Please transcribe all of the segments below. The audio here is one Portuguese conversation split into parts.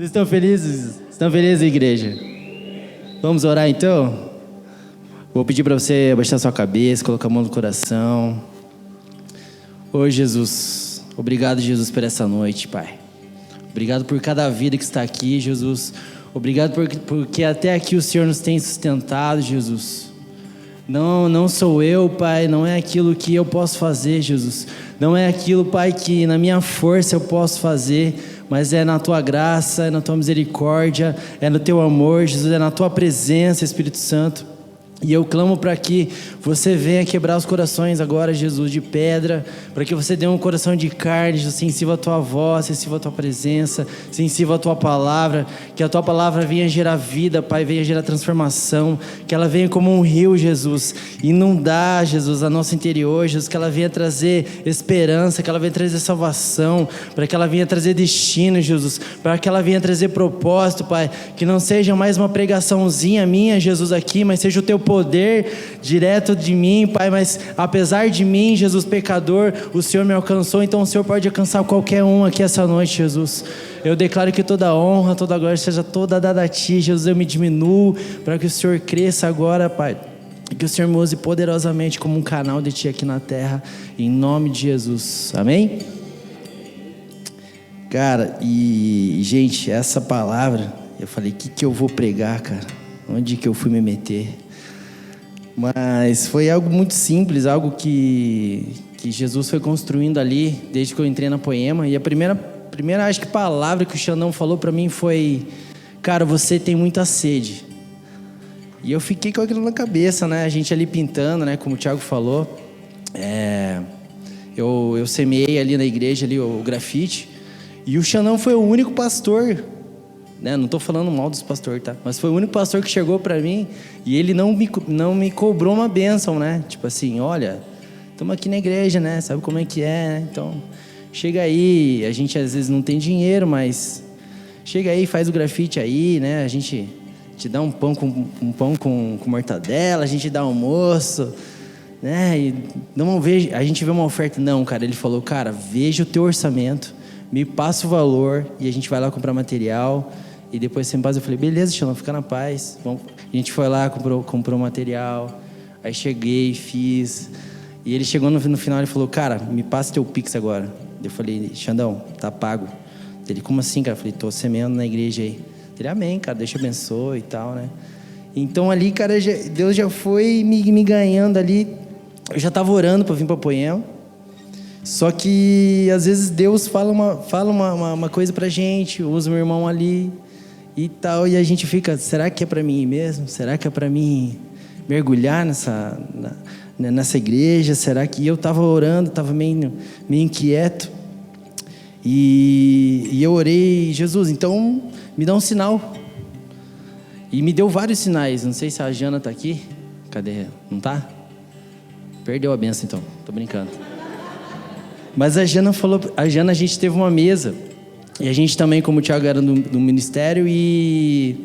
Vocês estão felizes? Estão felizes, igreja? Vamos orar então? Vou pedir para você abaixar sua cabeça, colocar a mão no coração. Ô Jesus, obrigado, Jesus, por essa noite, Pai. Obrigado por cada vida que está aqui, Jesus. Obrigado porque até aqui o Senhor nos tem sustentado, Jesus. Não sou eu, Pai, não é aquilo que eu posso fazer, Jesus. Não é aquilo, Pai, que na minha força eu posso fazer, mas é na Tua graça, é na Tua misericórdia, é no Teu amor, Jesus, é na Tua presença, Espírito Santo. E eu clamo para que você venha quebrar os corações agora, Jesus, de pedra, para que você dê um coração de carne, Jesus, sensível à Tua voz, sensível à Tua presença, sensível à Tua palavra, que a Tua palavra venha gerar vida, Pai, venha gerar transformação, que ela venha como um rio, Jesus, inundar, Jesus, a nosso interior, Jesus, que ela venha trazer esperança, que ela venha trazer salvação, para que ela venha trazer destino, Jesus, para que ela venha trazer propósito, Pai, que não seja mais uma pregaçãozinha minha, Jesus, aqui, mas seja o Teu poder direto de mim, Pai, mas apesar de mim, Jesus, pecador, o Senhor me alcançou, então o Senhor pode alcançar qualquer um aqui essa noite, Jesus. Eu declaro que toda honra, toda glória seja toda dada a Ti, Jesus. Eu me diminuo para que o Senhor cresça agora, Pai, e que o Senhor me use poderosamente como um canal de Ti aqui na terra, em nome de Jesus, amém? Cara, e gente, essa palavra, eu falei, o que eu vou pregar, cara? Onde que eu fui me meter? Mas foi algo muito simples, algo que Jesus foi construindo ali, desde que eu entrei na Poema. E a primeira acho que palavra que o Xandão falou pra mim foi: cara, você tem muita sede. E eu fiquei com aquilo na cabeça, né? A gente ali pintando, né? Como o Thiago falou. Eu semeei ali na igreja ali, o grafite. E o Xandão foi o único pastor, né? Não estou falando mal dos pastores, tá? Mas foi o único pastor que chegou para mim e ele não me cobrou uma bênção, né? Tipo assim, olha, estamos aqui na igreja, né? Sabe como é que é, né? Então, chega aí, a gente às vezes não tem dinheiro, mas chega aí, faz o grafite aí, né? A gente te dá um pão com mortadela, a gente dá almoço, né? E não vejo, a gente vê uma oferta. Não, cara, ele falou, cara, veja o teu orçamento, me passa o valor e a gente vai lá comprar material. E depois, sem paz, eu falei, beleza, Xandão, fica na paz. A gente foi lá, comprou material. Aí cheguei, fiz. E ele chegou no final e falou, cara, me passa teu Pix agora. Eu falei, Xandão, tá pago. Ele, como assim, cara? Eu falei, tô semeando na igreja aí. Ele, amém, cara, Deus te abençoe e tal, né? Então ali, cara, Deus já foi me ganhando ali. Eu já tava orando pra vir pra Poema. Só que, às vezes, Deus fala uma coisa pra gente, usa meu irmão ali e tal, e a gente fica, será que é para mim ir mesmo? Será que é para mim mergulhar nessa igreja? Será que eu estava orando, estava meio inquieto e eu orei, Jesus, então me dá um sinal. E me deu vários sinais. Não sei se a Jana está aqui. Cadê? Não está? Perdeu a benção então, tô brincando. Mas a Jana falou, a gente teve uma mesa. E a gente também, como o Thiago era do ministério, e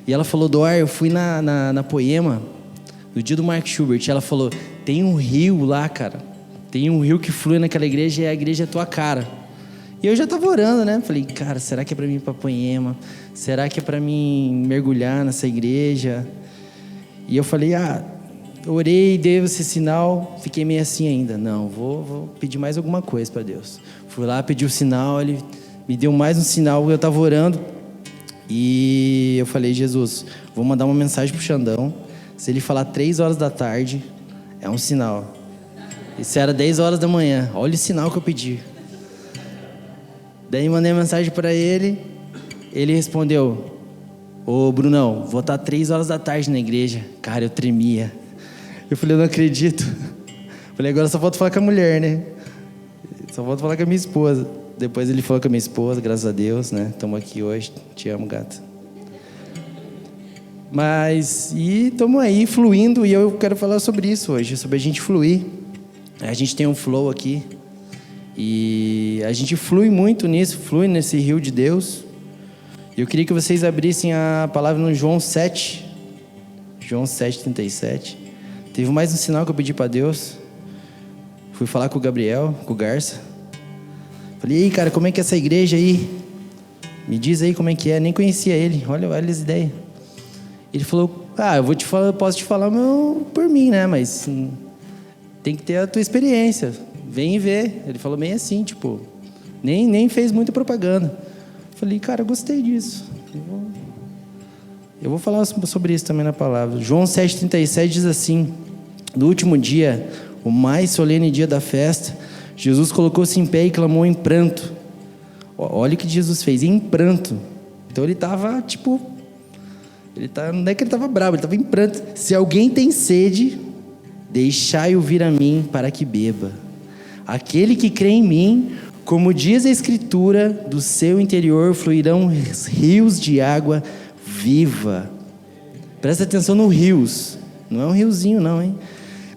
ela falou, Dor, eu fui na Poema, no dia do Mark Schubert, ela falou, tem um rio lá, cara, tem um rio que flui naquela igreja e a igreja é tua cara. E eu já tava orando, né? Falei, cara, será que é pra mim ir pra Poema? Será que é pra mim mergulhar nessa igreja? E eu falei, orei, dei esse sinal, fiquei meio assim ainda. Não, vou pedir mais alguma coisa pra Deus. Fui lá, pedi o sinal, ele me deu mais um sinal, eu estava orando e eu falei, Jesus, vou mandar uma mensagem pro Xandão, se ele falar 3 horas da tarde, é um sinal. Isso era 10 horas da manhã, olha o sinal que eu pedi. Daí mandei uma mensagem para ele, ele respondeu, ô Brunão, vou estar 3 horas da tarde na igreja. Cara, eu tremia. Eu falei, eu não acredito. Falei, agora só falta falar com a mulher, né? Só falta falar com a minha esposa. Depois ele falou com a minha esposa, graças a Deus, né? Estamos aqui hoje, te amo, gata. Mas, e estamos aí fluindo, e eu quero falar sobre isso hoje, sobre a gente fluir. A gente tem um flow aqui, e a gente flui muito nisso, flui nesse rio de Deus. E eu queria que vocês abrissem a palavra no João 7, João 7:37. Teve mais um sinal que eu pedi para Deus. Fui falar com o Gabriel, com o Garça. Falei, e aí, cara, como é que é essa igreja aí? Me diz aí como é que é. Nem conhecia ele. Olha as ideias. Ele falou, eu posso te falar por mim, né? Mas tem que ter a tua experiência. Vem e vê. Ele falou bem assim, tipo, nem fez muita propaganda. Falei, cara, eu gostei disso. Eu vou falar sobre isso também na palavra. João 7,37 diz assim: no último dia, o mais solene dia da festa, Jesus colocou-se em pé e clamou em pranto. Olha o que Jesus fez, em pranto. Então ele estava tipo... não é que ele estava bravo, ele estava em pranto. Se alguém tem sede, deixai-o vir a mim para que beba. Aquele que crê em mim, como diz a Escritura, do seu interior fluirão rios de água viva. Presta atenção no rios. Não é um riozinho não, hein?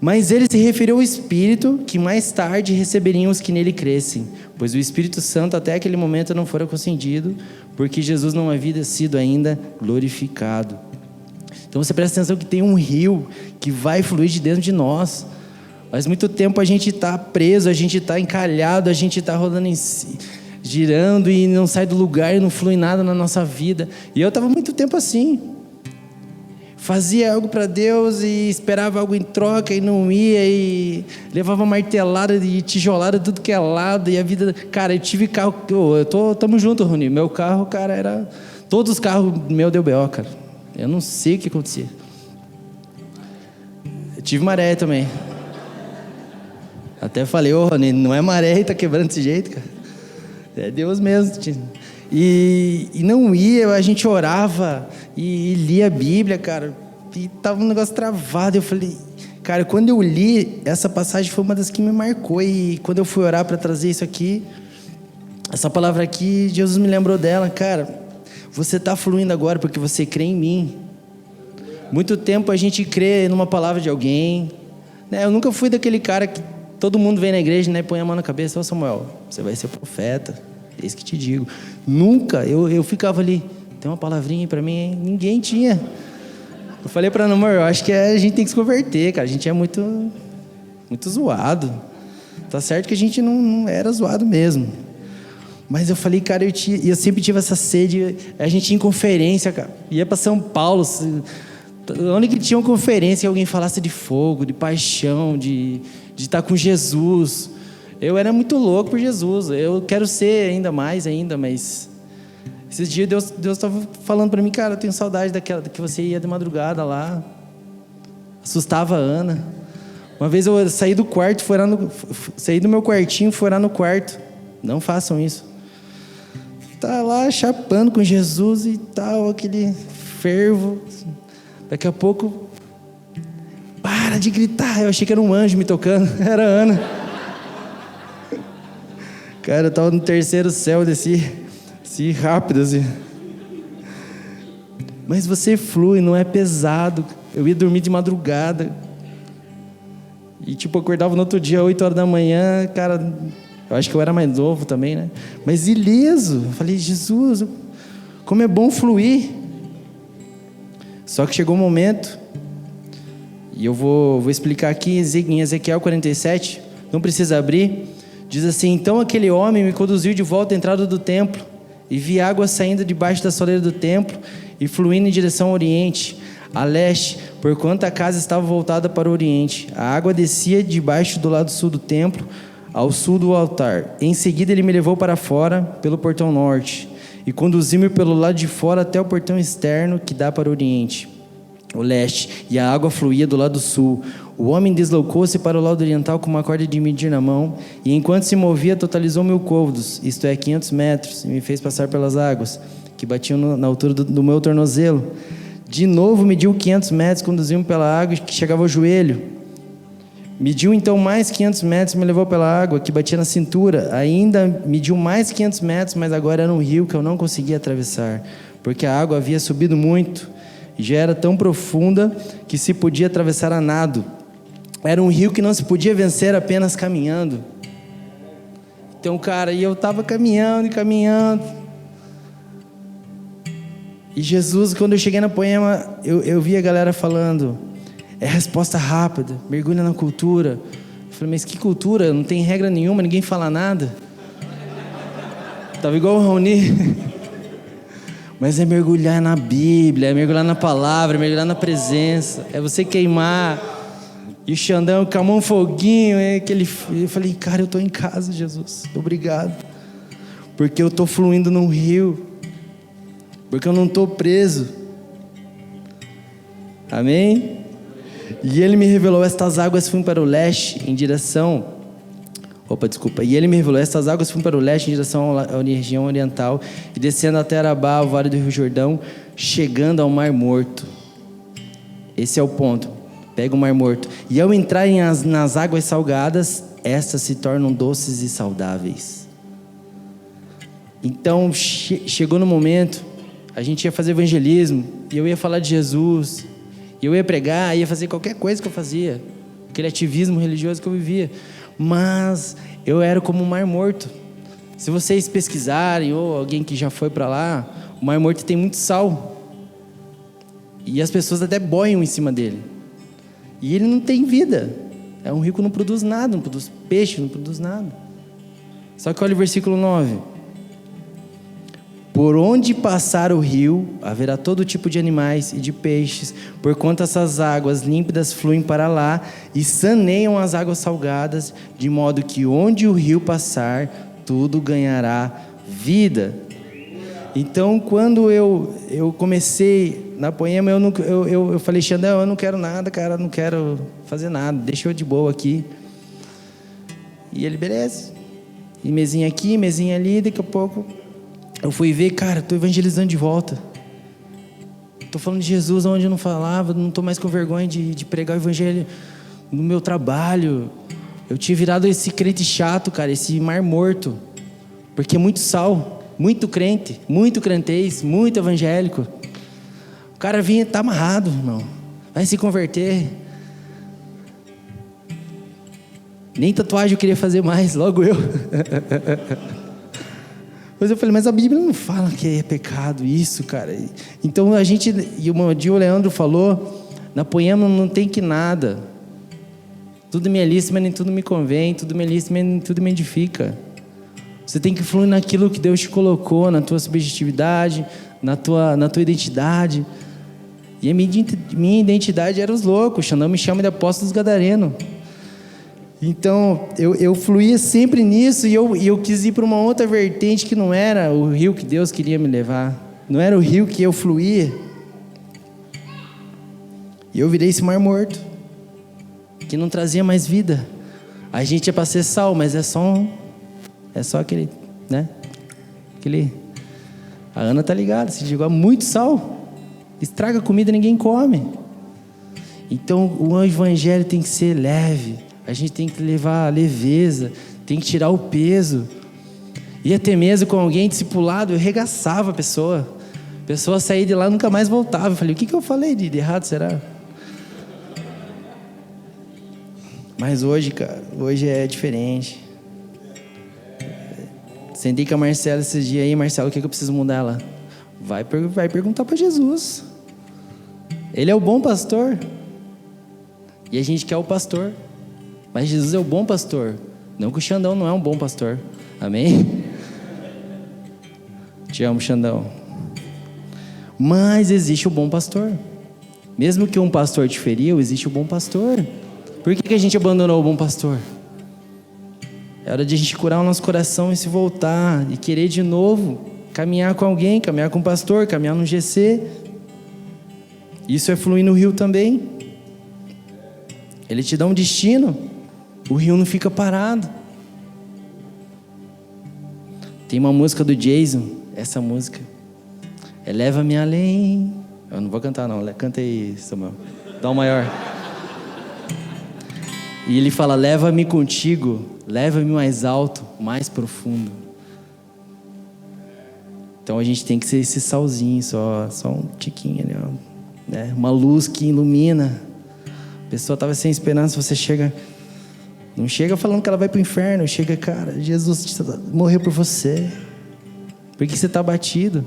Mas ele se referiu ao Espírito, que mais tarde receberiam os que nele crescem, pois o Espírito Santo até aquele momento não fora concedido, porque Jesus não havia sido ainda glorificado. Então você presta atenção que tem um rio que vai fluir de dentro de nós. Faz muito tempo a gente está preso, a gente está encalhado, a gente está rodando girando e não sai do lugar e não flui nada na nossa vida. E eu estava muito tempo assim. Fazia algo para Deus e esperava algo em troca e não ia, e levava martelada e tijolada de tudo que é lado, e a vida... Cara, eu tive carro... Tamo junto, Rony. Meu carro, cara, era... Todos os carros meu deu BO, cara. Eu não sei o que acontecia. Eu tive maré também. Até falei, Rony, não é maré e tá quebrando desse jeito, cara. É Deus mesmo. E não ia, a gente orava e lia a Bíblia, cara, e tava um negócio travado. Eu falei, cara, quando eu li essa passagem foi uma das que me marcou, e quando eu fui orar para trazer isso aqui, essa palavra aqui, Jesus me lembrou dela. Cara, você está fluindo agora porque você crê em mim. Muito tempo a gente crê numa palavra de alguém, né? Eu nunca fui daquele cara que todo mundo vem na igreja, né, põe a mão na cabeça, ô Samuel, você vai ser profeta, é isso que te digo. Nunca, eu ficava ali, tem uma palavrinha para mim, hein? Ninguém tinha. Eu falei para ela, amor, eu acho que a gente tem que se converter, cara, a gente é muito zoado. Tá certo que a gente não era zoado mesmo. Mas eu falei, cara, eu sempre tive essa sede. A gente ia em conferência, cara, ia para São Paulo, onde que tinha uma conferência que alguém falasse de fogo, de paixão, de estar com Jesus. Eu era muito louco por Jesus. Eu quero ser ainda mais, mas esses dias Deus estava falando para mim, cara, eu tenho saudade daquela que você ia de madrugada lá, assustava a Ana. Uma vez eu saí do quarto, saí do meu quartinho, fui orar no quarto. Não façam isso. Tá lá chapando com Jesus e tal, aquele fervo. Daqui a pouco, para de gritar. Eu achei que era um anjo me tocando. Era a Ana. Cara, eu tava no terceiro céu, desci rápido assim. Mas você flui, não é pesado. Eu ia dormir de madrugada. E tipo, eu acordava no outro dia, 8 horas da manhã, cara, eu acho que eu era mais novo também, né? Mas ileso. Eu falei, Jesus, como é bom fluir. Só que chegou um momento, e eu vou explicar aqui em Ezequiel 47, não precisa abrir, diz assim: então aquele homem me conduziu de volta à entrada do templo, e vi água saindo debaixo da soleira do templo, e fluindo em direção ao oriente, a leste, porquanto a casa estava voltada para o oriente. A água descia debaixo do lado sul do templo, ao sul do altar. Em seguida ele me levou para fora, pelo portão norte, e conduziu-me pelo lado de fora até o portão externo que dá para o oriente, o leste, e a água fluía do lado sul. O homem deslocou-se para o lado oriental com uma corda de medir na mão, e enquanto se movia totalizou 1000 côvados, isto é, 500 metros, e me fez passar pelas águas, que batiam na altura do meu tornozelo. De novo mediu 500 metros, conduziu-me pela água que chegava ao joelho. Mediu então mais 500 metros, me levou pela água que batia na cintura. Ainda mediu mais 500 metros, mas agora era um rio que eu não conseguia atravessar, porque a água havia subido muito e já era tão profunda que se podia atravessar a nado. Era um rio que não se podia vencer apenas caminhando. Então, cara, e eu estava caminhando. E Jesus, quando eu cheguei na Poema, eu vi a galera falando, é resposta rápida, mergulha na cultura. Eu falei, mas que cultura? Não tem regra nenhuma, ninguém fala nada. Tava igual o Raoni. Mas é mergulhar na Bíblia, é mergulhar na palavra, é mergulhar na presença. É você queimar. E o Xandão com a mão foguinho. Eu falei, cara, eu estou em casa, Jesus. Obrigado. Porque eu estou fluindo num rio. Porque eu não estou preso. Amém? E ele me revelou, estas águas fluem para o leste em direção... E ele me revelou, estas águas fluem para o leste em direção à região oriental e descendo até Arabá, o vale do Rio Jordão, chegando ao Mar Morto. Esse é o ponto. Pega o Mar Morto. E ao entrarem nas águas salgadas, estas se tornam doces e saudáveis. Então, chegou no momento, a gente ia fazer evangelismo, e eu ia falar de Jesus, e eu ia pregar, ia fazer qualquer coisa que eu fazia, aquele ativismo religioso que eu vivia. Mas eu era como um Mar Morto. Se vocês pesquisarem, ou alguém que já foi para lá, o Mar Morto tem muito sal. E as pessoas até boiam em cima dele. E ele não tem vida. É um rio que não produz nada, não produz peixe, não produz nada. Só que olha o versículo 9. Por onde passar o rio, haverá todo tipo de animais e de peixes, porquanto essas águas límpidas fluem para lá e saneiam as águas salgadas, de modo que onde o rio passar, tudo ganhará vida. Então, quando eu comecei na Poema, eu falei, Xandão, eu não quero nada, cara, eu não quero fazer nada, deixa eu de boa aqui. E ele, beleza. E mesinha aqui, mesinha ali, daqui a pouco... Eu fui ver, cara, estou evangelizando de volta. Estou falando de Jesus onde eu não falava, não estou mais com vergonha de pregar o evangelho no meu trabalho. Eu tinha virado esse crente chato, cara, esse Mar Morto. Porque é muito sal, muito crente, muito crentez, muito evangélico. O cara vinha, tá amarrado, irmão. Vai se converter. Nem tatuagem eu queria fazer mais, logo eu. Mas eu falei, mas a Bíblia não fala que é pecado isso, cara. Então a gente, e um dia o Leandro falou, na Poema não tem que nada. Tudo me é lícito, mas nem tudo me convém. Tudo me é lícito, mas nem tudo me edifica. Você tem que fluir naquilo que Deus te colocou, na tua subjetividade, na tua identidade. E a minha identidade era os loucos. Xandão me chama de apóstolo dos Gadarenos. Então, eu fluía sempre nisso e eu quis ir para uma outra vertente que não era o rio que Deus queria me levar. Não era o rio que eu fluía. E eu virei esse Mar Morto, que não trazia mais vida. A gente é para ser sal, mas é só aquele, né? A Ana tá ligada, se jogar muito sal, estraga a comida e ninguém come. Então, o evangelho tem que ser leve. A gente tem que levar a leveza, tem que tirar o peso. Ia ter mesmo com alguém discipulado, eu regaçava a pessoa. A pessoa saía de lá e nunca mais voltava. Eu falei, o que eu falei de errado, será? Mas hoje, cara, hoje é diferente. Sentei com a Marcela esses dias aí, Marcela, o que eu preciso mudar ela? Vai perguntar para Jesus. Ele é o bom pastor. E a gente quer o pastor. Mas Jesus é o bom pastor. Não que o Xandão não é um bom pastor. Amém? Te amo, Xandão. Mas existe o bom pastor. Mesmo que um pastor te feriu, existe o bom pastor. Por que a gente abandonou o bom pastor? É hora de a gente curar o nosso coração e se voltar. E querer de novo caminhar com alguém, caminhar com um pastor, caminhar no GC. Isso é fluir no rio também. Ele te dá um destino. O rio não fica parado. Tem uma música do Jason, essa música. Leva-me além. Eu não vou cantar não, canta aí, Samuel. Dá um maior. E ele fala, leva-me contigo, leva-me mais alto, mais profundo. Então a gente tem que ser esse salzinho, só um tiquinho ali, ó, né? Uma luz que ilumina. A pessoa estava sem esperança, você chega... Não chega falando que ela vai para o inferno. Chega, cara, Jesus morreu por você. Por que você está abatido?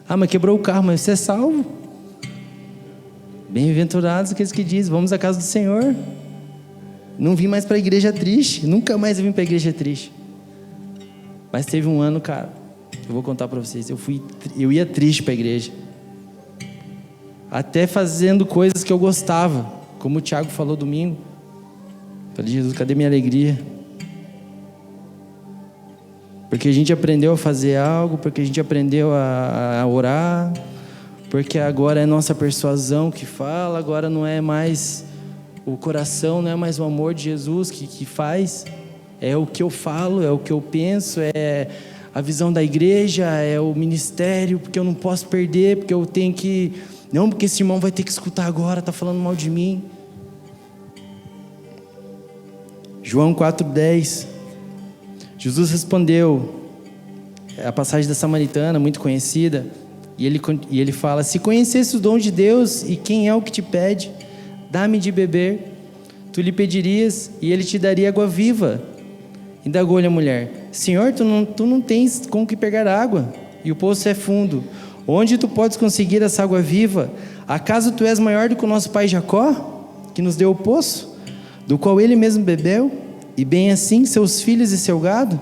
Ah, mas quebrou o carro, mas você é salvo. Bem-aventurados aqueles que dizem, vamos à casa do Senhor. Não vim mais para a igreja triste. Nunca mais eu vim para a igreja triste. Mas teve um ano, cara, Eu vou contar para vocês. Eu ia triste para a igreja. Até fazendo coisas que eu gostava. Como o Thiago falou domingo. Falei, Jesus, cadê minha alegria? Porque a gente aprendeu a fazer algo, porque a gente aprendeu a orar, porque agora é nossa persuasão que fala, agora não é mais o coração, não é mais o amor de Jesus que faz. É o que eu falo, é o que eu penso, é a visão da igreja, é o ministério, porque eu não posso perder, porque eu tenho que... Não, porque esse irmão vai ter que escutar agora, está falando mal de mim. João 4,10. Jesus respondeu, a passagem da Samaritana, muito conhecida, e ele fala, se conhecesse o dom de Deus e quem é o que te pede, dá-me de beber, tu lhe pedirias e ele te daria água viva. Indagou-lhe a mulher, Senhor, tu não tens com que pegar água, e o poço é fundo, onde tu podes conseguir essa água viva? Acaso tu és maior do que o nosso pai Jacó, que nos deu o poço, do qual ele mesmo bebeu, e bem assim seus filhos e seu gado?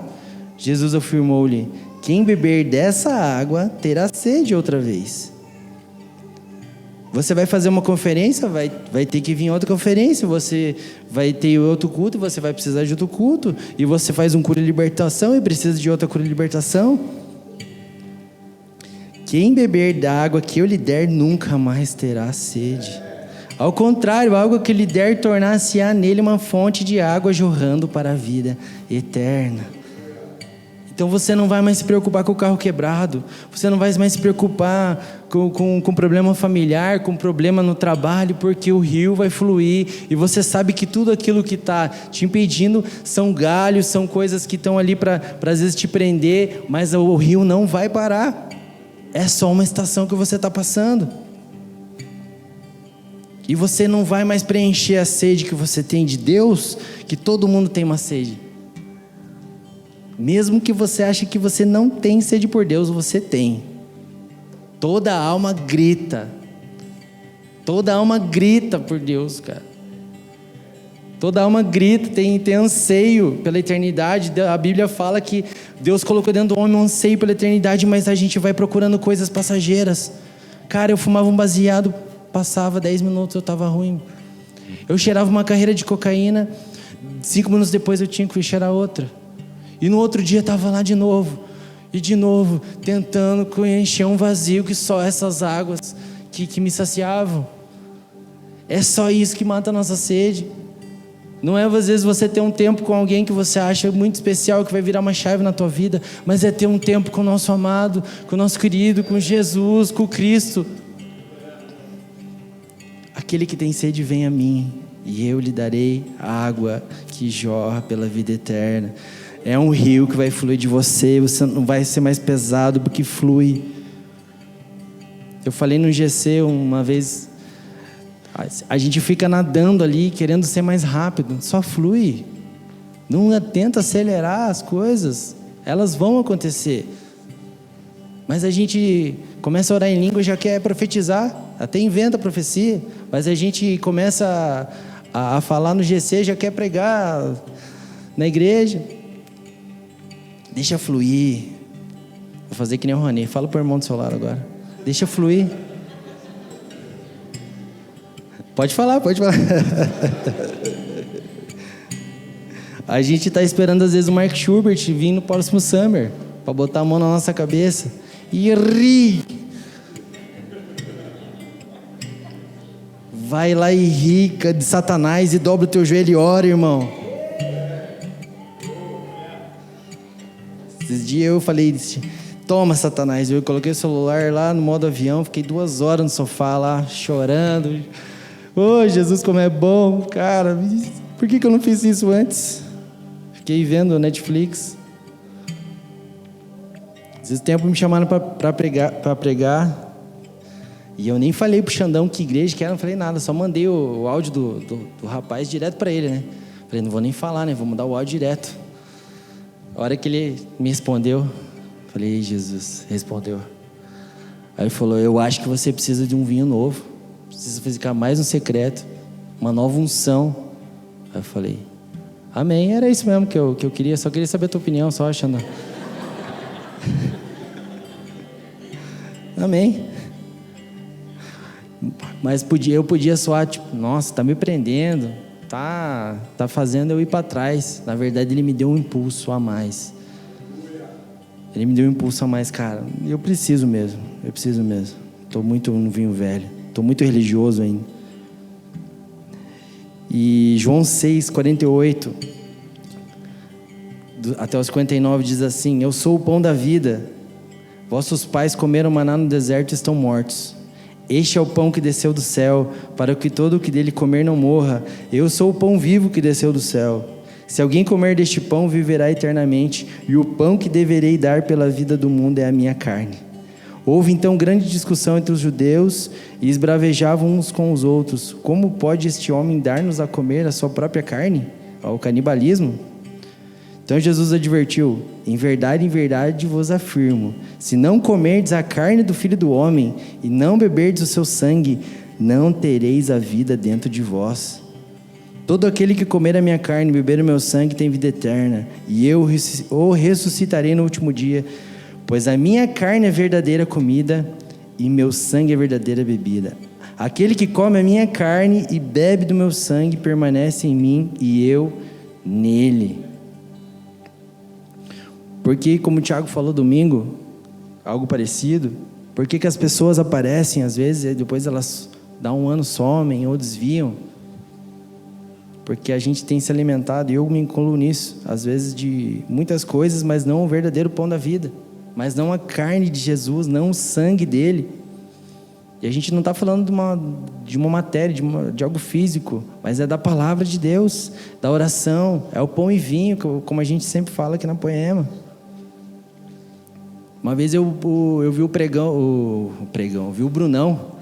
Jesus afirmou-lhe, quem beber dessa água terá sede outra vez. Você vai fazer uma conferência, vai ter que vir outra conferência, você vai ter outro culto, você vai precisar de outro culto, e você faz um cura de libertação e precisa de outra cura de libertação. Quem beber da água que eu lhe der nunca mais terá sede. Ao contrário, a água que lhe der tornar-se-á nele uma fonte de água jorrando para a vida eterna. Então você não vai mais se preocupar com o carro quebrado, você não vai mais se preocupar com problema familiar, com problema no trabalho, porque o rio vai fluir, e você sabe que tudo aquilo que está te impedindo são galhos, são coisas que estão ali para às vezes te prender, mas o rio não vai parar, é só uma estação que você está passando. E você não vai mais preencher a sede que você tem de Deus, que todo mundo tem uma sede. Mesmo que você ache que você não tem sede por Deus, você tem. Toda alma grita. Toda alma grita por Deus, cara. Toda alma grita, tem anseio pela eternidade. A Bíblia fala que Deus colocou dentro do homem um anseio pela eternidade, mas a gente vai procurando coisas passageiras. Cara, eu fumava um baseado, passava 10 minutos, eu estava ruim. Eu cheirava uma carreira de cocaína, 5 minutos depois eu tinha que cheirar outra. E no outro dia estava lá de novo, e de novo, tentando encher um vazio que só essas águas que me saciavam. É só isso que mata a nossa sede. Não é às vezes você ter um tempo com alguém que você acha muito especial, que vai virar uma chave na tua vida, mas é ter um tempo com o nosso amado, com o nosso querido, com Jesus, com Cristo. Aquele que tem sede, vem a mim, e eu lhe darei água que jorra pela vida eterna. É um rio que vai fluir de você não vai ser mais pesado, porque flui. Eu falei no GC uma vez, a gente fica nadando ali, querendo ser mais rápido, só flui. Não tenta acelerar as coisas, elas vão acontecer. Mas a gente começa a orar em língua e já quer profetizar, até inventa a profecia, mas a gente começa a falar no GC, já quer pregar na igreja. Deixa fluir. Vou fazer que nem o Rony. Fala pro irmão do seu lado agora. Deixa fluir. Pode falar. A gente está esperando às vezes o Mark Schubert vir no próximo Summer para botar a mão na nossa cabeça e rir. Vai lá e rica de Satanás e dobra o teu joelho e ora, irmão. Esses dias eu falei, toma Satanás, eu coloquei o celular lá no modo avião, fiquei 2 horas no sofá lá, chorando. Ô, Jesus, como é bom, cara, por que eu não fiz isso antes? Fiquei vendo Netflix. Esses tempos me chamaram para pregar, e eu nem falei pro Xandão que igreja que era, não falei nada, só mandei o áudio do rapaz direto para ele, né? Falei, não vou nem falar, né? Vou mandar o áudio direto. A hora que ele me respondeu, falei, Jesus, respondeu. Aí ele falou, eu acho que você precisa de um vinho novo, precisa ficar mais um secreto, uma nova unção. Aí eu falei, amém, era isso mesmo que eu queria, só queria saber a tua opinião, só achando. Amém. Mas eu podia soar tipo, nossa, tá me prendendo, tá fazendo eu ir para trás. Na verdade, Ele me deu um impulso a mais. Ele me deu um impulso a mais, cara. Eu preciso mesmo. Estou muito no vinho velho. Estou muito religioso ainda. E João 6, 48 até os 59 diz assim: eu sou o pão da vida. Vossos pais comeram maná no deserto e estão mortos. Este é o pão que desceu do céu, para que todo o que dele comer não morra. Eu sou o pão vivo que desceu do céu. Se alguém comer deste pão, viverá eternamente, e o pão que deverei dar pela vida do mundo é a minha carne. Houve então grande discussão entre os judeus, e esbravejavam uns com os outros: como pode este homem dar-nos a comer a sua própria carne? Ao canibalismo. Então Jesus advertiu: em verdade vos afirmo, se não comerdes a carne do Filho do Homem, e não beberdes o seu sangue, não tereis a vida dentro de vós. Todo aquele que comer a minha carne e beber o meu sangue tem vida eterna, e eu o ressuscitarei no último dia, pois a minha carne é verdadeira comida, e meu sangue é verdadeira bebida. Aquele que come a minha carne e bebe do meu sangue permanece em mim, e eu nele. Porque, como o Thiago falou domingo, algo parecido, por que as pessoas aparecem às vezes e depois elas dão um ano, somem ou desviam? Porque a gente tem se alimentado, e eu me incluo nisso, às vezes de muitas coisas, mas não o verdadeiro pão da vida, mas não a carne de Jesus, não o sangue dele. E a gente não está falando de uma matéria, de algo físico, mas é da palavra de Deus, da oração, é o pão e vinho, como a gente sempre fala aqui na Poema. Uma vez eu vi vi o Brunão,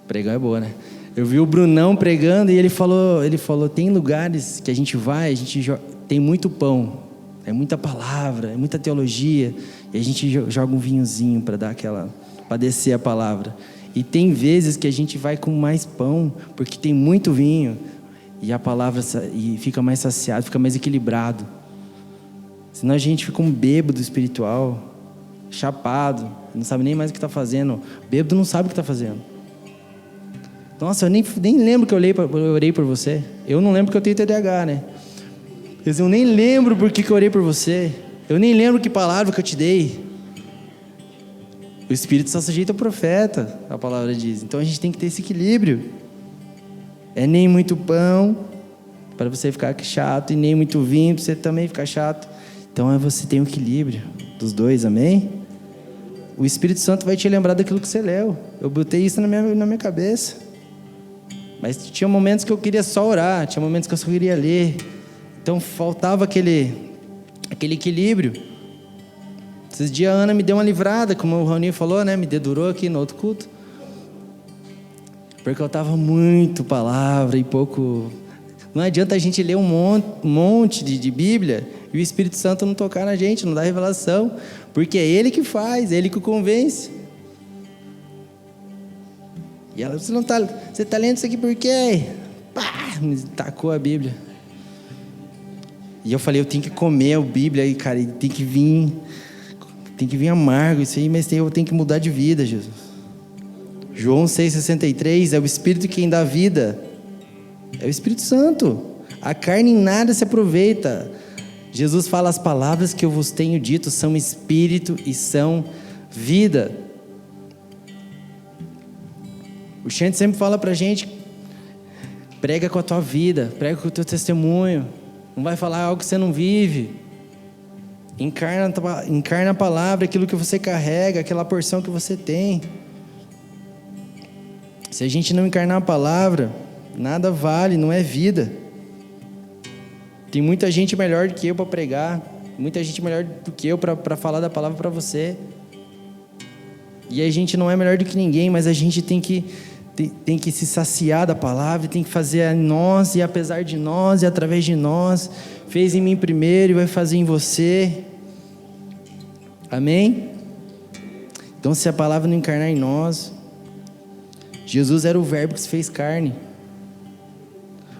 pregão é boa, né? Eu vi o Brunão pregando e ele falou, tem lugares que a gente vai, tem muito pão, é muita palavra, é muita teologia, e a gente joga um vinhozinho para descer a palavra. E tem vezes que a gente vai com mais pão, porque tem muito vinho, e a palavra e fica mais saciado, fica mais equilibrado. Senão a gente fica um bêbado espiritual, chapado, não sabe nem mais o que está fazendo. Bêbado não sabe o que está fazendo. Nossa, eu nem lembro que eu orei por você. Eu não lembro que eu tenho TDAH, né? Eu nem lembro por que eu orei por você. Eu nem lembro que palavra que eu te dei. O Espírito só sujeita ao profeta, a palavra diz. Então a gente tem que ter esse equilíbrio. É nem muito pão para você ficar chato, e nem muito vinho para você também ficar chato. Então você tem um equilíbrio dos dois, amém? O Espírito Santo vai te lembrar daquilo que você leu. Eu botei isso na minha cabeça. Mas tinha momentos que eu queria só orar, tinha momentos que eu só queria ler. Então faltava aquele equilíbrio. Esses dias a Ana me deu uma livrada, como o Raoni falou, né? Me dedurou aqui no outro culto. Porque eu estava muito palavra e pouco... Não adianta a gente ler um monte de Bíblia e o Espírito Santo não tocar na gente, não dá revelação. Porque é Ele que faz, é Ele que convence. E ela, você está lendo isso aqui por quê? Pá, me tacou a Bíblia. E eu falei, eu tenho que comer a Bíblia aí, cara, e tem que vir amargo isso aí, mas eu tenho que mudar de vida, Jesus. João 6,63, é o Espírito quem dá vida. É o Espírito Santo. A carne em nada se aproveita. Jesus fala, as palavras que eu vos tenho dito são Espírito e são vida. O Xande sempre fala pra gente, prega com a tua vida, prega com o teu testemunho. Não vai falar algo que você não vive. Encarna a palavra, aquilo que você carrega, aquela porção que você tem. Se a gente não encarnar a palavra, nada vale, não é vida. Tem muita gente melhor do que eu para pregar, muita gente melhor do que eu para falar da palavra para você. E a gente não é melhor do que ninguém, mas a gente tem que se saciar da palavra, tem que fazer a nós, e apesar de nós, e através de nós. Fez em mim primeiro e vai fazer em você. Amém? Então, se a palavra não encarnar em nós, Jesus era o verbo que se fez carne,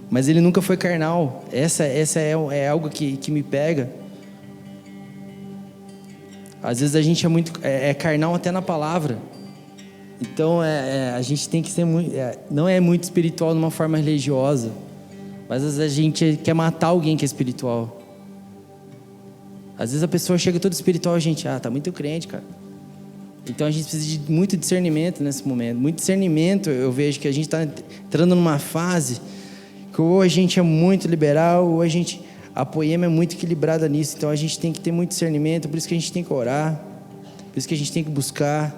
mas ele nunca foi carnal. Essa é algo que me pega. Às vezes a gente é carnal até na palavra. Então, a gente tem que ser muito... não é muito espiritual de uma forma religiosa, mas às vezes a gente quer matar alguém que é espiritual. Às vezes a pessoa chega toda espiritual e a gente, tá muito crente, cara. Então a gente precisa de muito discernimento nesse momento. Muito discernimento, eu vejo que a gente está entrando numa fase que ou a gente é muito liberal, ou a Poema é muito equilibrada nisso. Então a gente tem que ter muito discernimento, por isso que a gente tem que orar, por isso que a gente tem que buscar.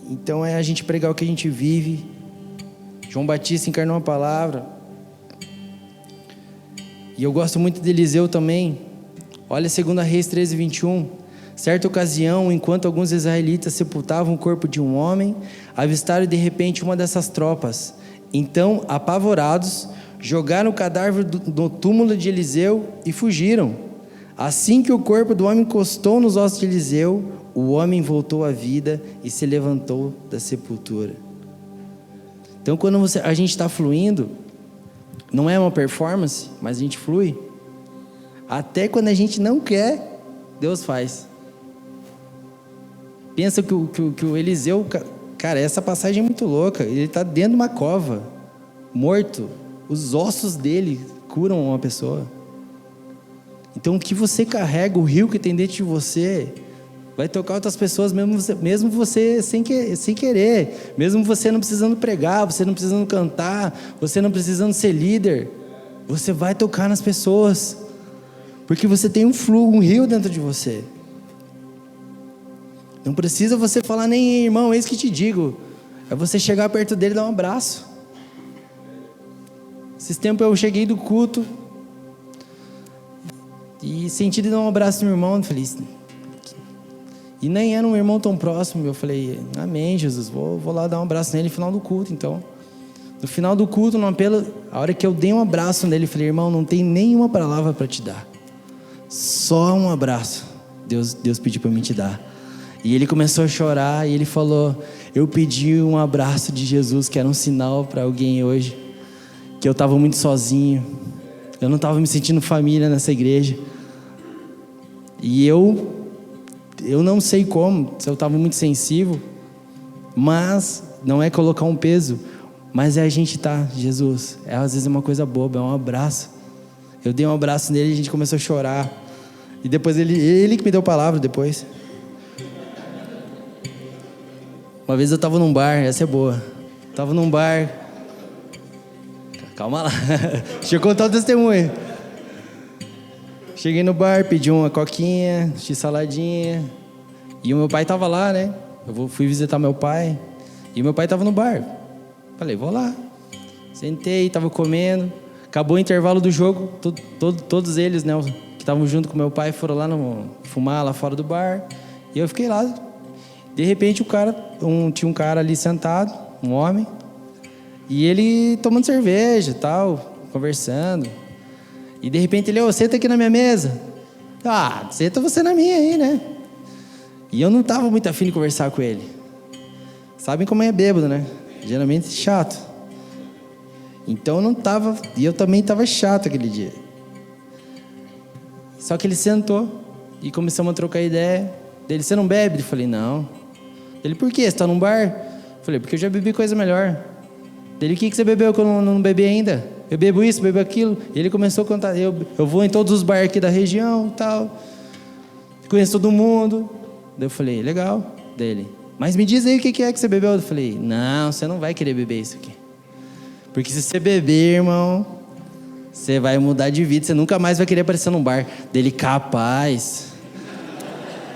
Então é a gente pregar o que a gente vive. João Batista encarnou a palavra. E eu gosto muito de Eliseu também. Olha 2 Reis 13:21. Certa ocasião, enquanto alguns israelitas sepultavam o corpo de um homem, avistaram de repente uma dessas tropas. Então, apavorados, jogaram o cadáver no túmulo de Eliseu e fugiram. Assim que o corpo do homem encostou nos ossos de Eliseu, o homem voltou à vida e se levantou da sepultura. Então, quando a gente está fluindo, não é uma performance, mas a gente flui. Até quando a gente não quer, Deus faz. Pensa que o Eliseu... Cara, essa passagem é muito louca. Ele está dentro de uma cova, morto. Os ossos dele curam uma pessoa. Então, o que você carrega, o rio que tem dentro de você, vai tocar outras pessoas, mesmo você sem querer. Mesmo você não precisando pregar, você não precisando cantar, você não precisando ser líder. Você vai tocar nas pessoas. Porque você tem um fluxo, um rio dentro de você. Não precisa você falar nem irmão, eis que te digo. É você chegar perto dele e dar um abraço. Esses tempos eu cheguei do culto e senti de dar um abraço no meu irmão. Eu falei, e nem era um irmão tão próximo. Eu falei, amém, Jesus, vou lá dar um abraço nele no final do culto. Então, no final do culto, no apelo, a hora que eu dei um abraço nele, eu falei, irmão, não tem nenhuma palavra para te dar. Só um abraço. Deus pediu para mim te dar. E ele começou a chorar e ele falou, eu pedi um abraço de Jesus, que era um sinal para alguém hoje, que eu estava muito sozinho, eu não estava me sentindo família nessa igreja. E eu não sei como, se eu estava muito sensível, mas não é colocar um peso, mas é a gente Jesus, às vezes é uma coisa boba, é um abraço. Eu dei um abraço nele e a gente começou a chorar. E depois ele que me deu palavra depois. Uma vez eu estava num bar, essa é boa. Estava num bar. Calma lá. Deixa eu contar o testemunho. Cheguei no bar, pedi uma coquinha, x-saladinha. E o meu pai estava lá, né? Fui visitar meu pai. E o meu pai estava no bar. Falei, vou lá. Sentei, estava comendo. Acabou o intervalo do jogo. Todos eles, né, que estavam junto com meu pai, foram lá fumar lá fora do bar. E eu fiquei lá. De repente tinha um cara ali sentado, um homem, e ele tomando cerveja e tal, conversando. E de repente ele, senta aqui na minha mesa. Senta você na minha aí, né? E eu não estava muito afim de conversar com ele. Sabem como é bêbado, né? Geralmente chato. Então eu não estava, e eu também estava chato aquele dia. Só que ele sentou e começamos a trocar ideia. Ele, você não bebe? Eu falei, não. Ele, por quê? Você está num bar? Eu falei, porque eu já bebi coisa melhor. Ele, o que você bebeu que eu não bebi ainda? Eu bebo isso, bebo aquilo. E ele começou a contar, eu vou em todos os bares aqui da região e tal. Conheço todo mundo. Daí eu falei, legal. Dele, mas me diz aí o que é que você bebeu. Eu falei, não, você não vai querer beber isso aqui. Porque se você beber, irmão, você vai mudar de vida. Você nunca mais vai querer aparecer num bar. Dele, capaz.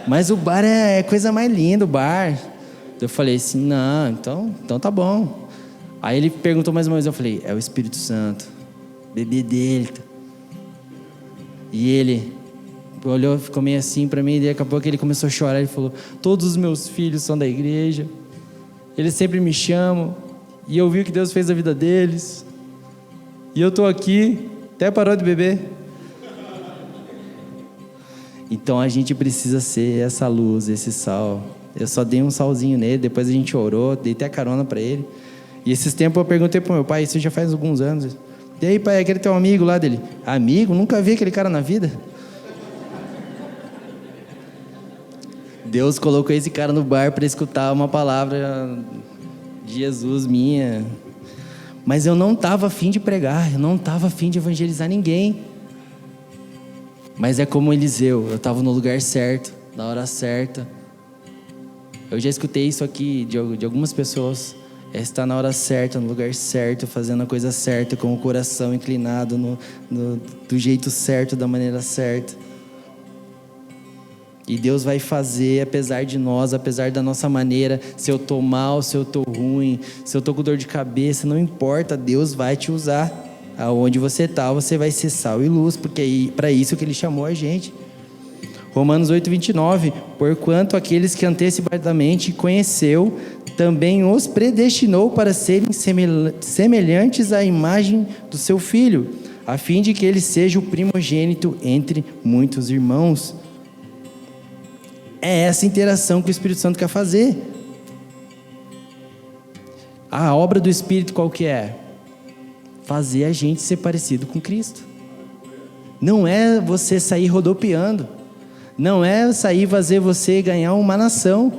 Mas o bar é coisa mais linda, o bar. Eu falei assim, não, então tá bom. Aí ele perguntou mais uma vez, eu falei, é o Espírito Santo, bebê dele. E ele olhou, ficou meio assim pra mim, e daqui a pouco ele começou a chorar. Ele falou, todos os meus filhos são da igreja, eles sempre me chamam, e eu vi o que Deus fez na vida deles, e eu tô aqui, até parou de beber. Então a gente precisa ser essa luz, esse sal. Eu só dei um salzinho nele, depois a gente orou, dei até carona para ele. E esses tempos eu perguntei pro meu pai, isso já faz alguns anos. E aí, pai, aquele teu amigo lá dele? Amigo? Nunca vi aquele cara na vida. Deus colocou esse cara no bar para escutar uma palavra de Jesus minha. Mas eu não estava afim de pregar, eu não estava afim de evangelizar ninguém. Mas é como Eliseu, eu estava no lugar certo, na hora certa. Eu já escutei isso aqui de algumas pessoas. É estar na hora certa, no lugar certo, fazendo a coisa certa, com o coração inclinado do jeito certo, da maneira certa. E Deus vai fazer, apesar de nós, apesar da nossa maneira. Se eu estou mal, se eu estou ruim, se eu estou com dor de cabeça, não importa, Deus vai te usar. Aonde você está, você vai ser sal e luz, porque é para isso que Ele chamou a gente. Romanos 8:29, porquanto aqueles que antecipadamente conheceu, também os predestinou para serem semelhantes à imagem do seu Filho, a fim de que ele seja o primogênito entre muitos irmãos. É essa interação que o Espírito Santo quer fazer. A obra do Espírito qual que é? Fazer a gente ser parecido com Cristo. Não é você sair rodopiando. Não é sair fazer você ganhar uma nação.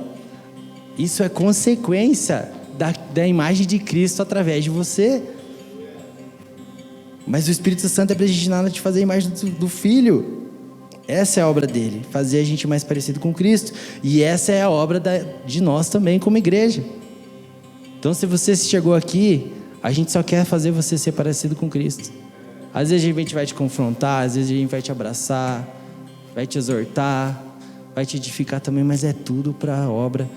Isso é consequência da imagem de Cristo através de você. Mas o Espírito Santo é predestinado a te fazer a imagem do Filho. Essa é a obra dele, fazer a gente mais parecido com Cristo. E essa é a obra de nós também como igreja. Então se você chegou aqui, a gente só quer fazer você ser parecido com Cristo. Às vezes a gente vai te confrontar, às vezes a gente vai te abraçar, vai te exortar, vai te edificar também, mas é tudo para a obra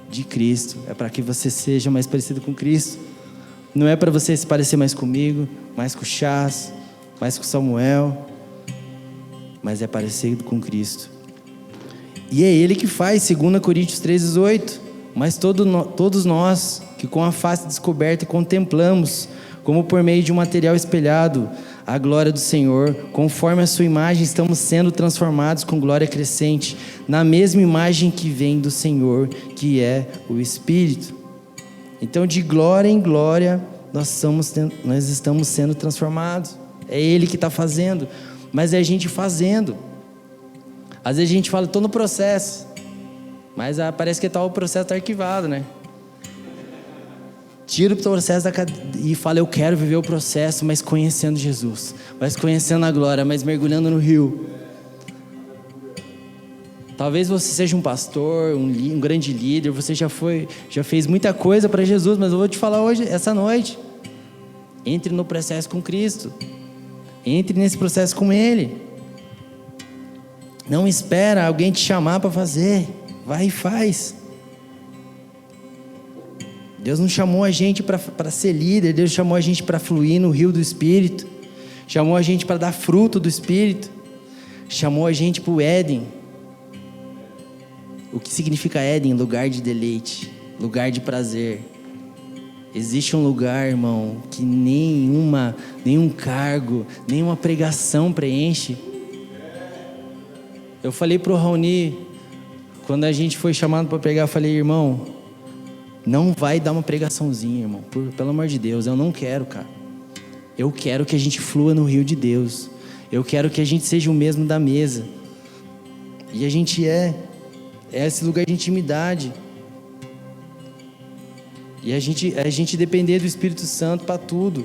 de Cristo. É para que você seja mais parecido com Cristo. Não é para você se parecer mais comigo, mais com o Chas, mais com o Samuel, mas é parecido com Cristo. E é Ele que faz, 2 Coríntios 3:18. Mas todos nós que com a face descoberta contemplamos, como por meio de um material espelhado, a glória do Senhor, conforme a sua imagem estamos sendo transformados com glória crescente, na mesma imagem que vem do Senhor, que é o Espírito. Então de glória em glória nós estamos sendo transformados. É Ele que está fazendo, mas é a gente fazendo. Às vezes a gente fala, estou no processo, mas parece que o processo está arquivado, né? Tira o processo e fala, eu quero viver o processo, mas conhecendo Jesus, mas conhecendo a glória, mas mergulhando no rio. Talvez você seja um pastor, um grande líder, você já fez muita coisa para Jesus, mas eu vou te falar hoje, essa noite, entre no processo com Cristo, entre nesse processo com Ele. Não espera alguém te chamar para fazer, vai e faz. Deus não chamou a gente para ser líder, Deus chamou a gente para fluir no rio do Espírito, chamou a gente para dar fruto do Espírito, chamou a gente para o Éden. O que significa Éden? Lugar de deleite, lugar de prazer. Existe um lugar, irmão, que nenhum cargo, nenhuma pregação preenche. Eu falei para o Raoni, quando a gente foi chamado para pregar, eu falei, irmão, não vai dar uma pregaçãozinha, irmão, pelo amor de Deus, eu não quero, cara. Eu quero que a gente flua no rio de Deus. Eu quero que a gente seja o mesmo da mesa. E a gente é esse lugar de intimidade. E a gente depender do Espírito Santo para tudo.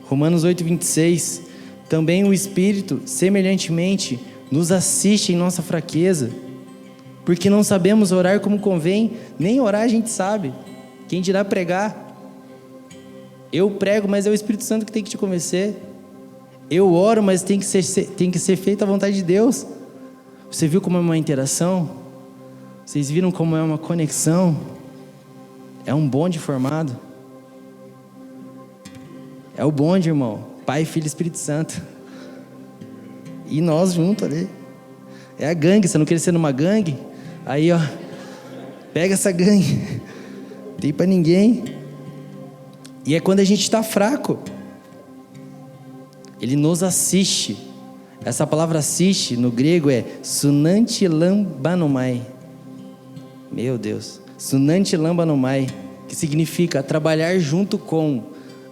Romanos 8:26. Também o Espírito, semelhantemente, nos assiste em nossa fraqueza, porque não sabemos orar como convém, nem orar a gente sabe, quem dirá pregar. Eu prego, mas é o Espírito Santo que tem que te convencer. Eu oro, mas tem que ser feita a vontade de Deus. Você viu como é uma interação? Vocês viram como é uma conexão? É um bonde formado. É o bonde, irmão. Pai, Filho e Espírito Santo. E nós juntos ali. É a gangue. Você não quer ser numa gangue? Aí, ó. Pega essa gangue. Não tem pra ninguém. E é quando a gente está fraco. Ele nos assiste. Essa palavra assiste no grego é sunantilambanomai. Meu Deus. Sunantilambanomai. Que significa trabalhar junto com,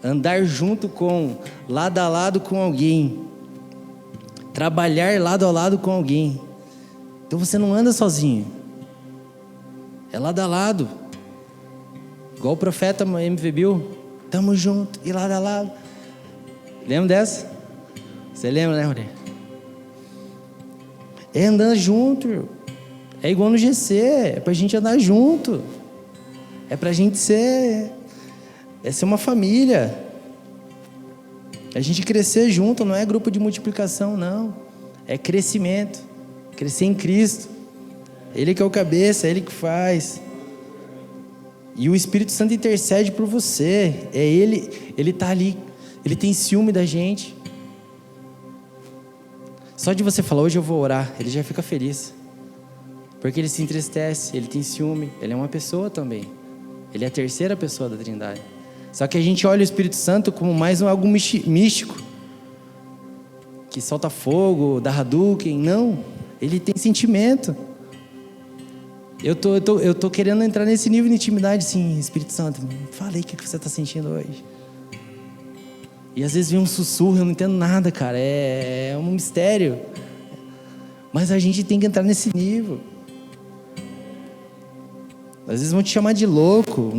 andar junto com, lado a lado com alguém. Trabalhar lado a lado com alguém. Então você não anda sozinho. É lado a lado. Igual o profeta MV Bill. Tamo junto e lado a lado. Lembra dessa? Você lembra, né, Rodrigo? É andar junto. É igual no GC. É pra gente andar junto. É pra gente ser uma família. A gente crescer junto, não é grupo de multiplicação, não. É crescimento. Crescer em Cristo. Ele que é o cabeça, Ele que faz. E o Espírito Santo intercede por você. É Ele tá ali. Ele tem ciúme da gente. Só de você falar, hoje eu vou orar, Ele já fica feliz. Porque Ele se entristece, Ele tem ciúme. Ele é uma pessoa também. Ele é a terceira pessoa da Trindade. Só que a gente olha o Espírito Santo como mais algo místico. Que solta fogo, dá Hadouken. Não, Ele tem sentimento. Eu tô querendo entrar nesse nível de intimidade, sim, Espírito Santo. Fala aí o que você está sentindo hoje. E às vezes vem um sussurro, eu não entendo nada, cara. É um mistério. Mas a gente tem que entrar nesse nível. Às vezes vão te chamar de louco.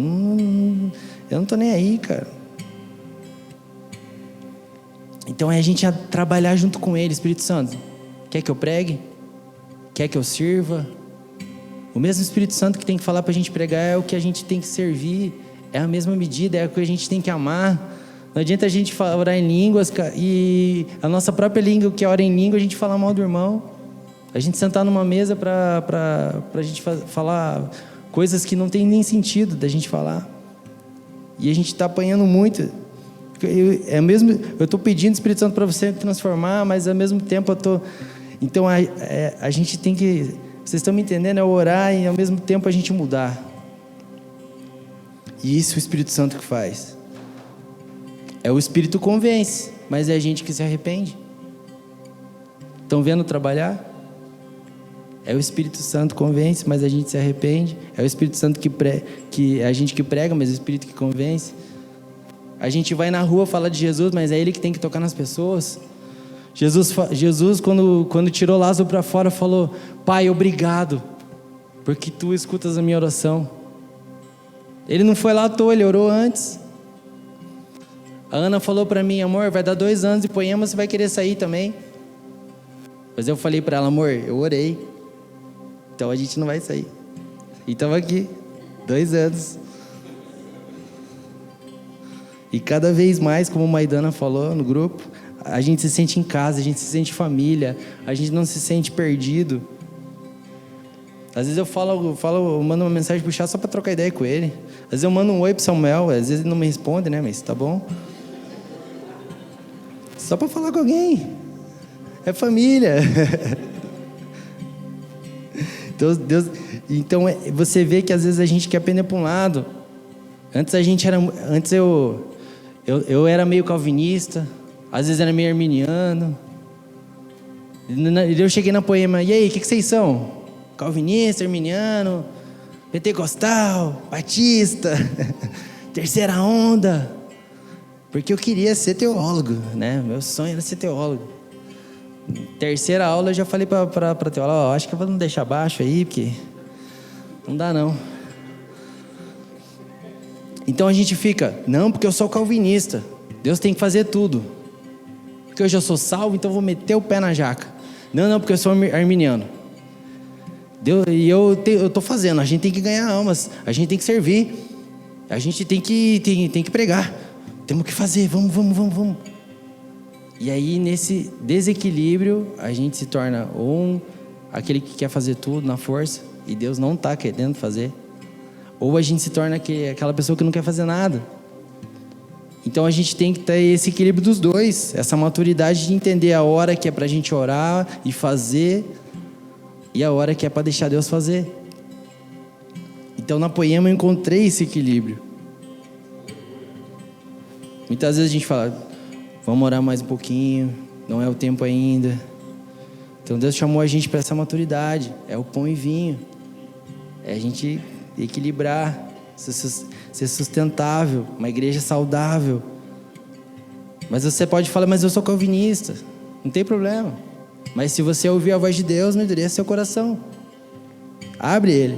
Eu não tô nem aí, cara. Então é a gente trabalhar junto com Ele, Espírito Santo. Quer que eu pregue? Quer que eu sirva? O mesmo Espírito Santo que tem que falar pra gente pregar é o que a gente tem que servir. É a mesma medida, é o que a gente tem que amar. Não adianta a gente orar em línguas e a nossa própria língua, que é orar em língua, a gente falar mal do irmão. A gente sentar numa mesa pra gente falar coisas que não tem nem sentido da gente falar. E a gente está apanhando muito. Eu estou pedindo Espírito Santo para você transformar, mas ao mesmo tempo eu estou... Então a gente tem que... Vocês estão me entendendo? É orar e ao mesmo tempo a gente mudar. E isso o Espírito Santo que faz. É o Espírito convence, mas é a gente que se arrepende. Estão vendo trabalhar? É o Espírito Santo convence, mas a gente se arrepende. É o Espírito Santo que a gente que prega, mas é o Espírito que convence. A gente vai na rua falar de Jesus, mas é Ele que tem que tocar nas pessoas. Jesus quando tirou Lázaro para fora, falou: Pai, obrigado, porque Tu escutas a minha oração. Ele não foi lá à toa, ele orou antes. A Ana falou para mim: amor, vai dar 2 anos de Poema, você vai querer sair também? Mas eu falei para ela: amor, eu orei, então a gente não vai sair. E estamos aqui, 2 anos. E cada vez mais, como a Maidana falou no grupo, a gente se sente em casa, a gente se sente família, a gente não se sente perdido. Às vezes eu mando uma mensagem pro Chá só para trocar ideia com ele. Às vezes eu mando um oi pro Samuel, às vezes ele não me responde, né? Mas tá bom. Só para falar com alguém. É família. Então você vê que às vezes a gente quer pender para um lado. Antes eu era meio calvinista, às vezes era meio arminiano. Eu cheguei na Poema: e aí, o que vocês são? Calvinista, arminiano, pentecostal, batista, terceira onda. Porque eu queria ser teólogo, né? Meu sonho era ser teólogo. Terceira aula eu já falei para teóloga: acho que eu vou não deixar baixo aí, porque não dá não. Então a gente fica: não, porque eu sou calvinista, Deus tem que fazer tudo. Porque eu já sou salvo, então eu vou meter o pé na jaca. Não, porque eu sou arminiano. E eu estou fazendo, a gente tem que ganhar almas, a gente tem que servir, a gente tem que pregar, temos que fazer, vamos. E aí nesse desequilíbrio a gente se torna aquele que quer fazer tudo na força e Deus não está querendo fazer, ou a gente se torna aquela pessoa que não quer fazer nada. Então a gente tem que ter esse equilíbrio dos dois, essa maturidade de entender a hora que é pra gente orar e fazer, e a hora que é para deixar Deus fazer. Então na Poema eu encontrei esse equilíbrio. Muitas vezes a gente fala: vamos orar mais um pouquinho, não é o tempo ainda. Então Deus chamou a gente para essa maturidade. É o pão e vinho. É a gente equilibrar, ser sustentável, uma igreja saudável. Mas você pode falar: mas eu sou calvinista. Não tem problema. Mas se você ouvir a voz de Deus, não endureça seu coração. Abre ele.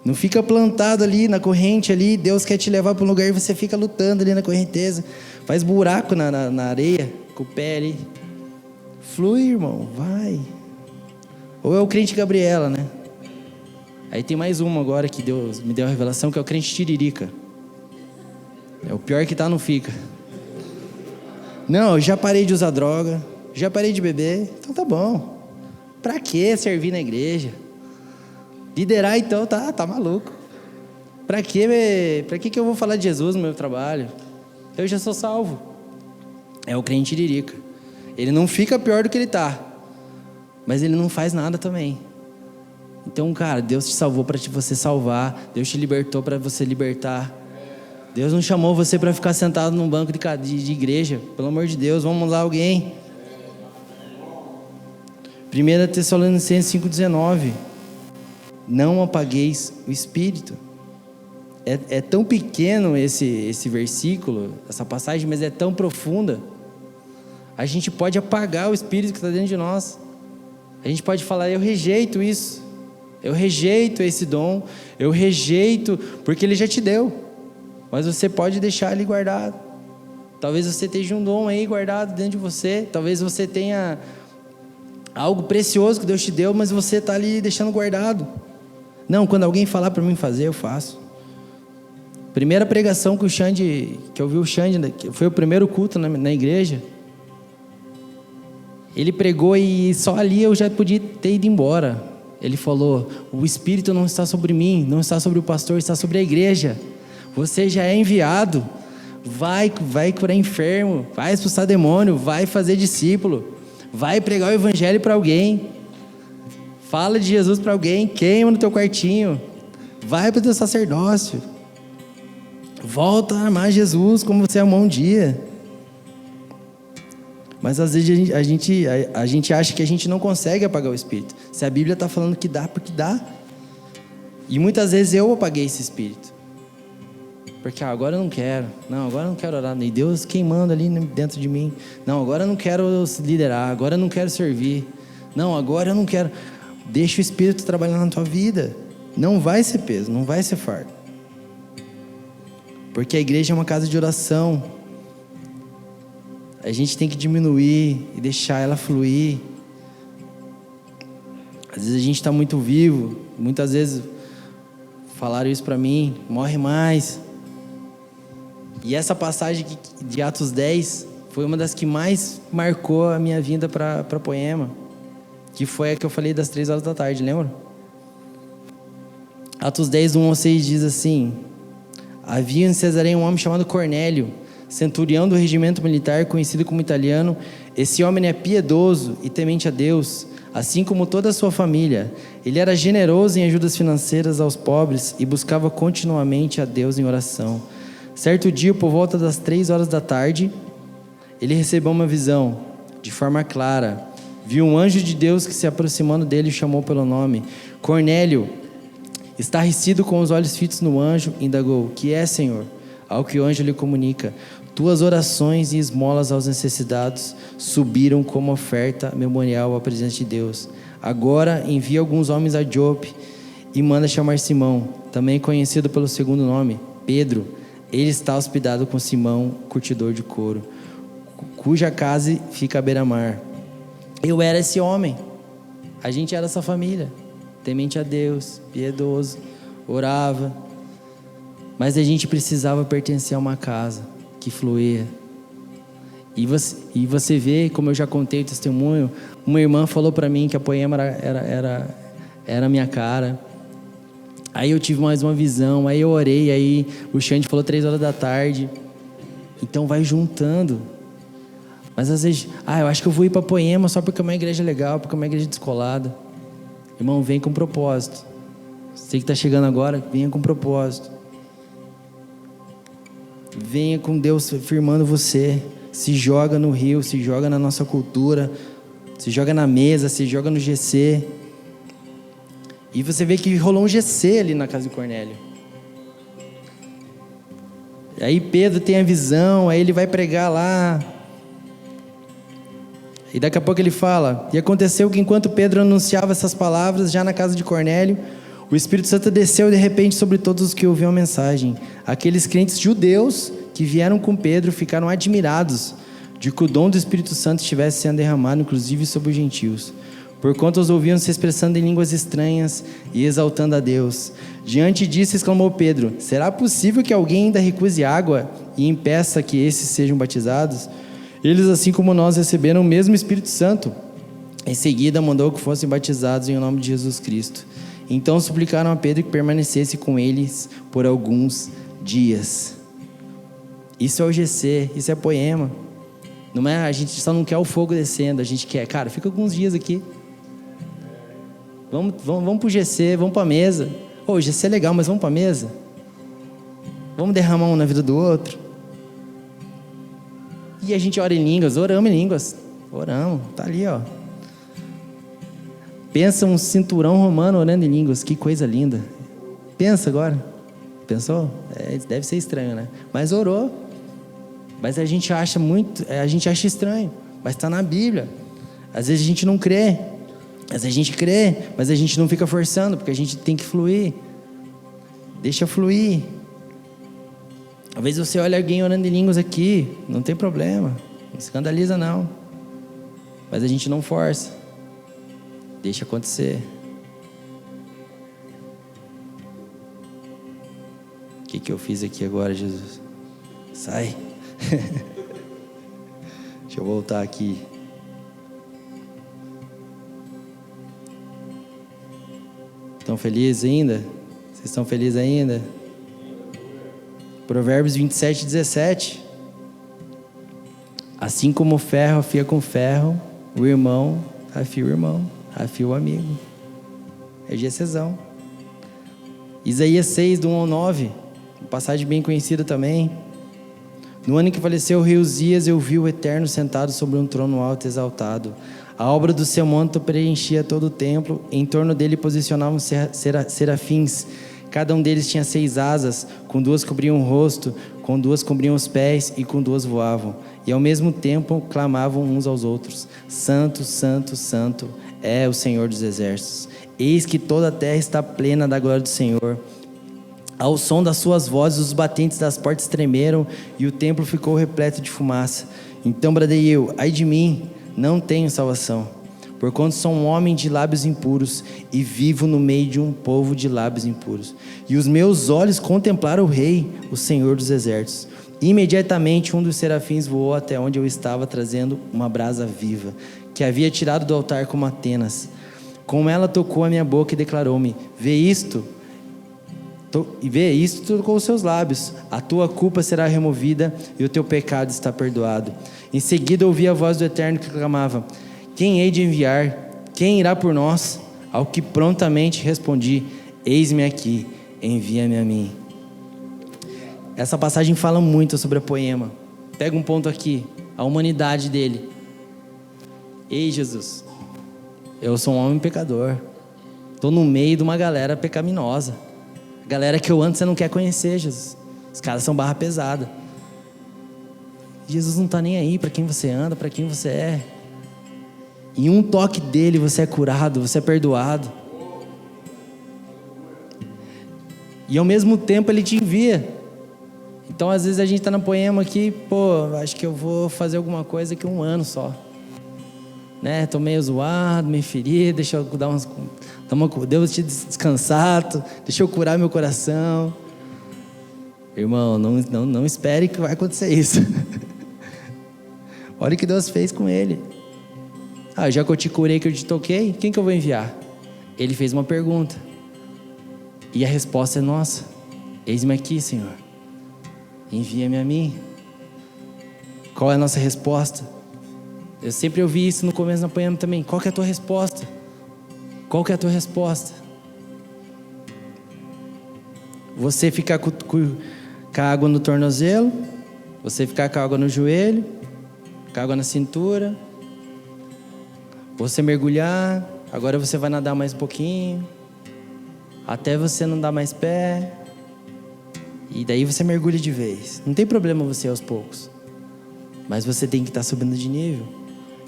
Não fica plantado ali na corrente ali. Deus quer te levar para um lugar e você fica lutando ali na correnteza. Faz buraco na areia com o pé ali. Flui, irmão, vai. Ou é o crente Gabriela, né? Aí tem mais uma agora que Deus me deu a revelação, que é o crente Tiririca. É o pior que tá, não fica. Não, eu já parei de usar droga, já parei de beber, então tá bom. Pra que servir na igreja? Liderar então, tá maluco. Pra que eu vou falar de Jesus no meu trabalho? Eu já sou salvo. É o crente Tiririca. Ele não fica pior do que ele tá, mas ele não faz nada também. Então, cara, Deus te salvou para você salvar. Deus te libertou para você libertar. Deus não chamou você para ficar sentado num banco de igreja. Pelo amor de Deus, vamos lá alguém. 1 Tessalonicenses 5,19. Não apagueis o Espírito. É tão pequeno esse versículo, essa passagem, mas é tão profunda. A gente pode apagar o Espírito que está dentro de nós. A gente pode falar, eu rejeito isso. Eu rejeito esse dom. Eu rejeito, porque Ele já te deu. Mas você pode deixar ele guardado. Talvez você tenha um dom aí guardado dentro de você. Talvez você tenha algo precioso que Deus te deu, mas você está ali deixando guardado. Não, quando alguém falar para mim fazer, eu faço. Primeira pregação que eu vi o Xande, que foi o primeiro culto na igreja. Ele pregou e só ali eu já podia ter ido embora. Ele falou, o Espírito não está sobre mim, não está sobre o pastor, está sobre a igreja. Você já é enviado. Vai curar enfermo, vai expulsar demônio, vai fazer discípulo, vai pregar o evangelho para alguém. Fala de Jesus para alguém, queima no teu quartinho, vai para o teu sacerdócio. Volta a amar Jesus como você amou um dia. Mas às vezes a gente acha que a gente não consegue apagar o Espírito. Se a Bíblia está falando que dá, porque dá. E muitas vezes eu apaguei esse Espírito. Porque agora eu não quero. Não, agora eu não quero orar. E Deus queimando ali dentro de mim. Não, agora eu não quero liderar. Agora eu não quero servir. Não, agora eu não quero. Deixa o Espírito trabalhar na tua vida. Não vai ser peso, não vai ser fardo. Porque a igreja é uma casa de oração. A gente tem que diminuir e deixar ela fluir. Às vezes a gente está muito vivo. Muitas vezes falaram isso para mim. Morre mais. E essa passagem de Atos 10 foi uma das que mais marcou a minha vinda para Poema. Que foi a que eu falei das 3 horas da tarde, lembra? Atos 10, 1 ao 6 diz assim: havia em Cesareia um homem chamado Cornélio, centurião do regimento militar, conhecido como italiano. Esse homem é piedoso e temente a Deus, assim como toda a sua família. Ele era generoso em ajudas financeiras aos pobres e buscava continuamente a Deus em oração. Certo dia, por volta das 3 horas da tarde, ele recebeu uma visão, de forma clara. Viu um anjo de Deus que se aproximando dele e chamou pelo nome. Cornélio, estarrecido com os olhos fitos no anjo, indagou: que é, Senhor? Ao que o anjo lhe comunica: tuas orações e esmolas aos necessitados subiram como oferta memorial à presença de Deus. Agora envia alguns homens a Jope e manda chamar Simão, também conhecido pelo segundo nome, Pedro. Ele está hospedado com Simão, curtidor de couro, cuja casa fica à beira-mar. Eu era esse homem. A gente era essa família, temente a Deus, piedoso, orava. Mas a gente precisava pertencer a uma casa que fluía. E você vê, como eu já contei o testemunho, uma irmã falou para mim que a Poema era a minha cara. Aí eu tive mais uma visão, aí eu orei, aí o Xande falou 3 horas da tarde. Então vai juntando. Mas às vezes, eu acho que eu vou ir para Poema só porque é uma igreja legal, porque é uma igreja descolada. Irmão, vem com propósito. Você que está chegando agora, venha com propósito. Venha com Deus firmando você. Se joga no rio, se joga na nossa cultura, se joga na mesa, se joga no GC. E você vê que rolou um GC ali na casa de Cornélio. Aí Pedro tem a visão, aí ele vai pregar lá. E daqui a pouco ele fala: e aconteceu que enquanto Pedro anunciava essas palavras, já na casa de Cornélio, o Espírito Santo desceu de repente sobre todos os que ouviam a mensagem. Aqueles crentes judeus que vieram com Pedro ficaram admirados de que o dom do Espírito Santo estivesse sendo derramado, inclusive sobre os gentios, porquanto os ouviam se expressando em línguas estranhas e exaltando a Deus. Diante disso exclamou Pedro: será possível que alguém ainda recuse água e impeça que esses sejam batizados? Eles, assim como nós, receberam o mesmo Espírito Santo. Em seguida mandou que fossem batizados em nome de Jesus Cristo. Então suplicaram a Pedro que permanecesse com eles por alguns dias. Isso é o GC, isso é poema. Não é, a gente só não quer o fogo descendo, a gente quer, cara, fica alguns dias aqui. Vamos pro GC, vamos pra mesa. O GC é legal, mas vamos pra mesa? Vamos derramar um na vida do outro? E a gente ora em línguas, oramos em línguas. Oramos, tá ali, ó. Pensa um cinturão romano orando em línguas, que coisa linda. Pensa agora. Pensou? Deve ser estranho, né? Mas orou. Mas a gente acha estranho. Mas está na Bíblia. Às vezes a gente não crê. Às vezes a gente crê, mas a gente não fica forçando, porque a gente tem que fluir. Deixa fluir. Às vezes você olha alguém orando em línguas aqui, não tem problema. Não escandaliza não. Mas a gente não força. Deixa acontecer. O que eu fiz aqui agora, Jesus? Sai. Deixa eu voltar aqui. Estão felizes ainda? Vocês estão felizes ainda? Provérbios 27:17. Assim como o ferro afia com ferro, o irmão afia o irmão, afia o amigo. É GCzão. Isaías 6, do 1 ao 9. Uma passagem bem conhecida também. No ano em que faleceu o rei Uzias, eu vi o Eterno sentado sobre um trono alto e exaltado. A obra do seu manto preenchia todo o templo. Em torno dele posicionavam serafins. Cada um deles tinha 6 asas, com 2 cobriam o rosto, com 2 cobriam os pés e com 2 voavam. E ao mesmo tempo clamavam uns aos outros: Santo, Santo, Santo é o Senhor dos exércitos. Eis que toda a terra está plena da glória do Senhor. Ao som das suas vozes, os batentes das portas tremeram e o templo ficou repleto de fumaça. Então bradei eu: ai de mim, não tenho salvação, porquanto sou um homem de lábios impuros e vivo no meio de um povo de lábios impuros. E os meus olhos contemplaram o Rei, o Senhor dos exércitos. Imediatamente um dos serafins voou até onde eu estava, trazendo uma brasa viva, que havia tirado do altar como Atenas. Com ela tocou a minha boca e declarou-me: vê isto, tocou os seus lábios. A tua culpa será removida e o teu pecado está perdoado. Em seguida ouvi a voz do Eterno que clamava: quem hei de enviar? Quem irá por nós? Ao que prontamente respondi: eis-me aqui, envia-me a mim. Essa passagem fala muito sobre a poema. Pega um ponto aqui, a humanidade dele. Ei, Jesus, eu sou um homem pecador. Estou no meio de uma galera pecaminosa. Galera que eu ando, você não quer conhecer, Jesus. Os caras são barra pesada. Jesus não está nem aí para quem você anda, para quem você é. Em um toque dele você é curado, você é perdoado. E ao mesmo tempo ele te envia. Então às vezes a gente está no poema aqui, acho que eu vou fazer alguma coisa aqui 1 ano só. Né? Tô meio zoado, meio ferido, deixa eu dar Deus te descansar, deixa eu curar meu coração. Irmão, não espere que vai acontecer isso. Olha o que Deus fez com ele. Já que eu te curei, que eu te toquei, quem que eu vou enviar? Ele fez uma pergunta. E a resposta é nossa: eis-me aqui, Senhor, envia-me a mim. Qual é a nossa resposta? Eu sempre ouvi isso no começo da poema também. Qual que é a tua resposta? Qual que é a tua resposta? Você ficar com a água no tornozelo? Você ficar com a água no joelho? Com a água na cintura? Você mergulhar? Agora você vai nadar mais um pouquinho, até você não dar mais pé, e daí você mergulha de vez. Não tem problema você ir aos poucos, mas você tem que estar subindo de nível.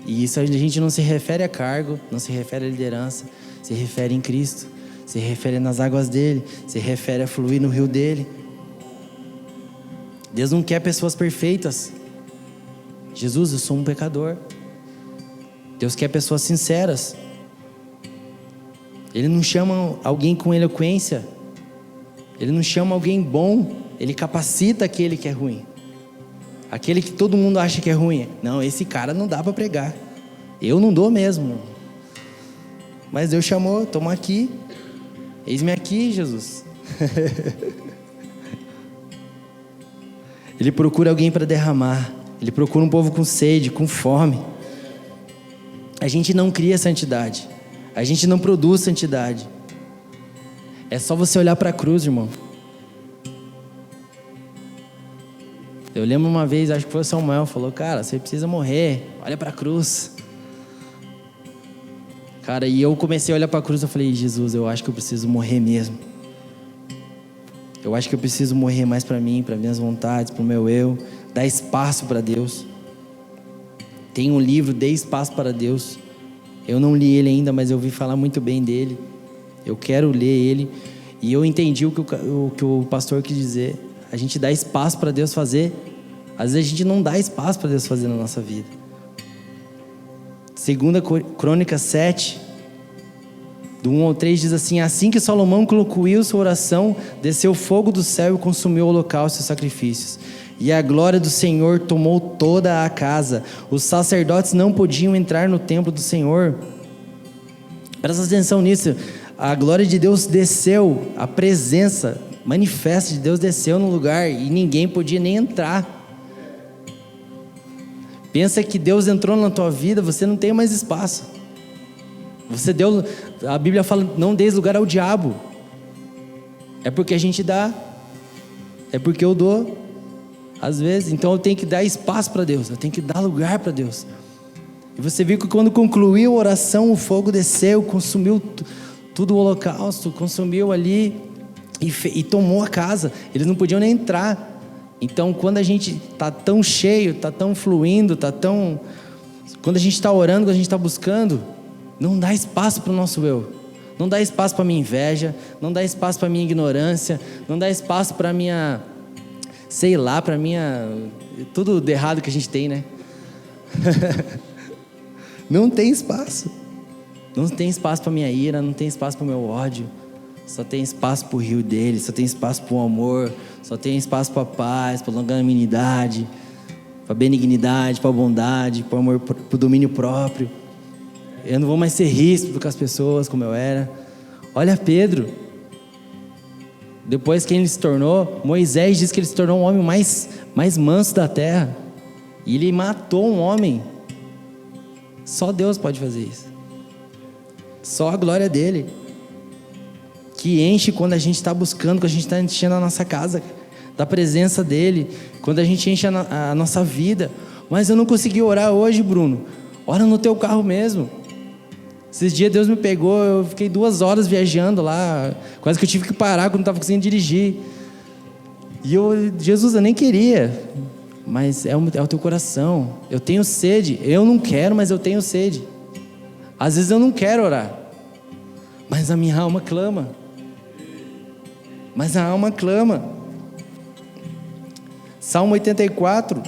E isso a gente não se refere a cargo, não se refere a liderança, se refere em Cristo, se refere nas águas dele, se refere a fluir no rio dele. Deus não quer pessoas perfeitas. Jesus, eu sou um pecador. Deus quer pessoas sinceras. Ele não chama alguém com eloquência. Ele não chama alguém bom. Ele capacita aquele que é ruim. Aquele que todo mundo acha que é ruim. Não, esse cara não dá para pregar. Eu não dou mesmo. Mas Deus chamou, toma aqui. Eis-me aqui, Jesus. Ele procura alguém para derramar. Ele procura um povo com sede, com fome. A gente não cria santidade. A gente não produz santidade. É só você olhar para a cruz, irmão. Eu lembro uma vez, acho que foi o Samuel, falou: cara, você precisa morrer, olha para a cruz. Cara, e eu comecei a olhar para a cruz, eu falei: Jesus, eu acho que eu preciso morrer mesmo. Eu acho que eu preciso morrer mais para mim, para minhas vontades, para o meu eu, dar espaço para Deus. Tem um livro, Dê Espaço para Deus. Eu não li ele ainda, mas eu ouvi falar muito bem dele. Eu quero ler ele. E eu entendi o que o pastor quis dizer. A gente dá espaço para Deus fazer. Às vezes a gente não dá espaço para Deus fazer na nossa vida. 2 Crônicas 7, do 1 ao 3, diz assim: assim que Salomão concluiu sua oração, desceu fogo do céu e consumiu o holocausto e os sacrifícios. E a glória do Senhor tomou toda a casa. Os sacerdotes não podiam entrar no templo do Senhor. Presta atenção nisso. A glória de Deus desceu, a presença manifesta de Deus desceu no lugar e ninguém podia nem entrar. Pensa que Deus entrou na tua vida, você não tem mais espaço. Você deu, a Bíblia fala: não deis lugar ao diabo. É porque a gente dá, é porque eu dou. Às vezes, então eu tenho que dar espaço para Deus, eu tenho que dar lugar para Deus. E você viu que quando concluiu a oração, o fogo desceu, consumiu tudo o holocausto, consumiu ali e tomou a casa. Eles não podiam nem entrar. Então, quando a gente está tão cheio, está tão fluindo, quando a gente está orando, quando a gente está buscando, não dá espaço para o nosso eu. Não dá espaço para a minha inveja, não dá espaço para a minha ignorância, não dá espaço para a minha... sei lá, para mim, tudo de errado que a gente tem, né? Não tem espaço. Não tem espaço para minha ira, não tem espaço para o meu ódio. Só tem espaço para o rio dele, só tem espaço para o amor, só tem espaço para a paz, para a longanimidade, para a benignidade, para a bondade, para o amor, para o domínio próprio. Eu não vou mais ser ríspido com as pessoas como eu era. Olha Pedro. Depois que ele se tornou, Moisés diz que ele se tornou um homem mais manso da terra. E ele matou um homem. Só Deus pode fazer isso. Só a glória dele. Que enche quando a gente está buscando, quando a gente está enchendo a nossa casa, da presença dele. Quando a gente enche a nossa vida. Mas eu não consegui orar hoje, Bruno. Ora no teu carro mesmo. Esses dias Deus me pegou, eu fiquei 2 horas viajando lá, quase que eu tive que parar quando não estava conseguindo dirigir. E Jesus, eu nem queria, mas é o teu coração. Eu tenho sede, eu não quero, mas eu tenho sede. Às vezes eu não quero orar, mas a minha alma clama. Salmo 84,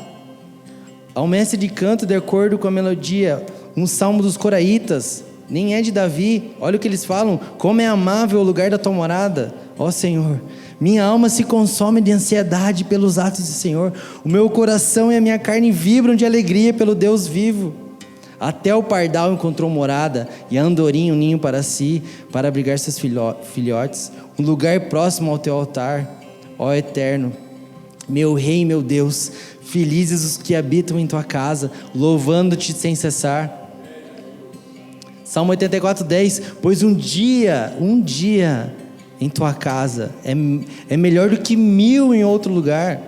ao mestre de canto de acordo com a melodia, um salmo dos coraitas. Nem é de Davi. Olha o que eles falam: como é amável o lugar da tua morada, ó Senhor. Minha alma se consome de ansiedade pelos atos do Senhor. O meu coração e a minha carne vibram de alegria pelo Deus vivo. Até o pardal encontrou morada, e a andorinha um ninho para si, para abrigar seus filhotes. Um lugar próximo ao teu altar, ó Eterno. Meu Rei e meu Deus, felizes os que habitam em tua casa, louvando-te sem cessar. Salmo 84:10, pois um dia em tua casa é melhor do que 1000 em outro lugar.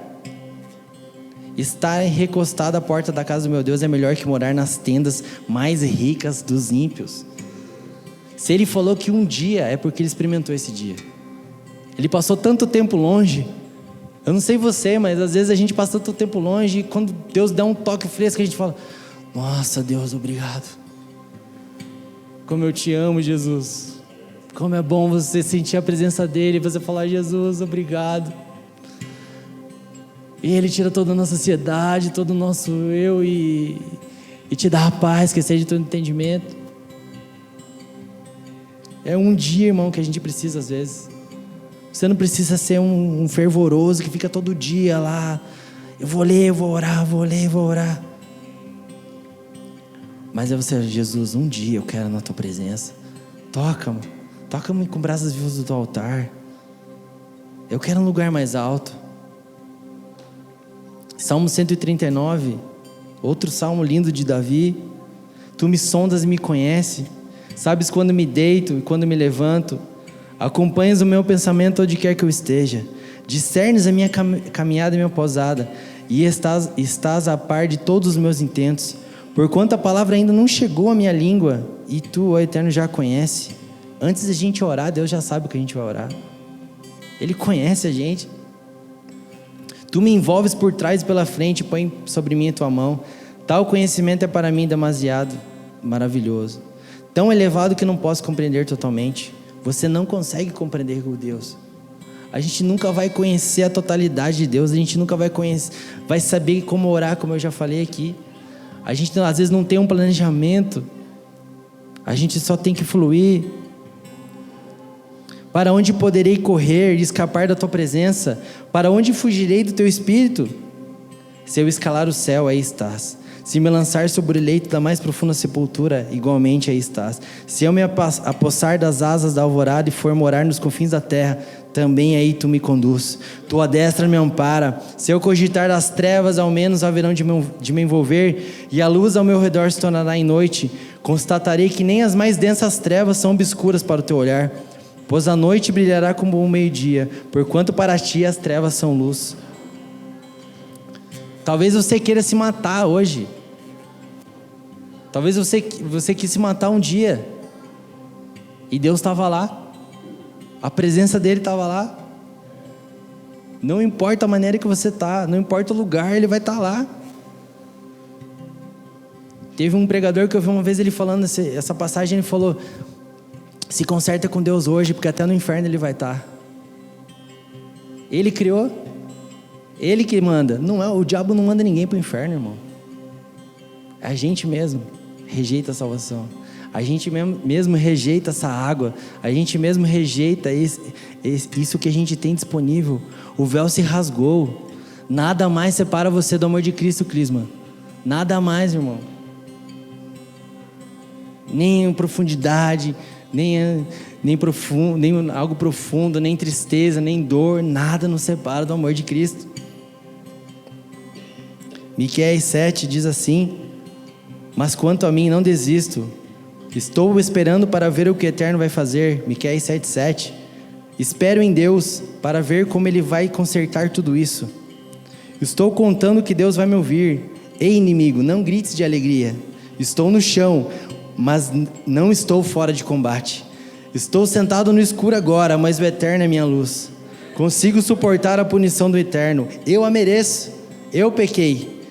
Estar recostado à porta da casa do meu Deus é melhor que morar nas tendas mais ricas dos ímpios. Se ele falou que um dia, é porque ele experimentou esse dia. Ele passou tanto tempo longe. Eu não sei você, mas às vezes a gente passa tanto tempo longe, e quando Deus dá um toque fresco, a gente fala: Nossa, Deus, obrigado. Como eu te amo, Jesus. Como é bom você sentir a presença dele e você falar: Jesus, obrigado. E ele tira toda a nossa ansiedade, todo o nosso eu e te dá a paz que excede todo entendimento. É um dia, irmão, que a gente precisa às vezes. Você não precisa ser um fervoroso que fica todo dia lá. Eu vou ler, eu vou orar, vou ler, vou orar. Mas é você: Jesus, um dia eu quero na tua presença. Toca-me. Toca-me com brasas vivas do teu altar. Eu quero um lugar mais alto. Salmo 139, outro salmo lindo de Davi. Tu me sondas e me conheces. Sabes quando me deito e quando me levanto. Acompanhas o meu pensamento onde quer que eu esteja. Discernes a minha caminhada e minha pousada. E estás a par de todos os meus intentos. Porquanto a palavra ainda não chegou à minha língua. E tu, ó Eterno, já conhece. Antes da gente orar, Deus já sabe o que a gente vai orar. Ele conhece a gente. Tu me envolves por trás e pela frente e põe sobre mim a tua mão. Tal conhecimento é para mim demasiado maravilhoso. Tão elevado que não posso compreender totalmente. Você não consegue compreender o Deus. A gente nunca vai conhecer a totalidade de Deus. A gente nunca vai saber como orar, como eu já falei aqui. A gente às vezes não tem um planejamento. A gente só tem que fluir. Para onde poderei correr e escapar da tua presença? Para onde fugirei do teu espírito? Se eu escalar o céu, aí estás. Se me lançar sobre o leito da mais profunda sepultura, igualmente aí estás. Se eu me apossar das asas da alvorada e for morar nos confins da terra, também aí tu me conduz. Tua destra me ampara. Se eu cogitar das trevas, ao menos haverão de me envolver, e a luz ao meu redor se tornará em noite. Constatarei que nem as mais densas trevas são obscuras para o teu olhar. Pois a noite brilhará como o meio-dia, porquanto para ti as trevas são luz. Talvez você queira se matar hoje. Talvez você quis se matar um dia. E Deus estava lá. A presença dele estava lá. Não importa a maneira que você está, não importa o lugar, ele vai estar lá. Teve um pregador que eu vi uma vez ele falando essa passagem, ele falou: se conserta com Deus hoje, porque até no inferno ele vai estar. Ele criou, ele que manda. Não é, o diabo não manda ninguém para o inferno, irmão. A gente mesmo rejeita a salvação. A gente mesmo rejeita essa água. A gente mesmo rejeita isso que a gente tem disponível. O véu se rasgou. Nada mais separa você do amor de Cristo, Crisma. Nada mais, irmão. Nem profundidade, nem algo profundo, nem tristeza, nem dor, nada nos separa do amor de Cristo. Miqueias 7 diz assim: mas quanto a mim, não desisto, estou esperando para ver o que o Eterno vai fazer. Miqueias 7:7. Espero em Deus para ver como Ele vai consertar tudo isso. Estou contando que Deus vai me ouvir. Ei, inimigo, não grites de alegria. Estou no chão, mas não estou fora de combate. Estou sentado no escuro agora, mas o Eterno é minha luz. Consigo suportar a punição do Eterno. Eu a mereço. Eu pequei.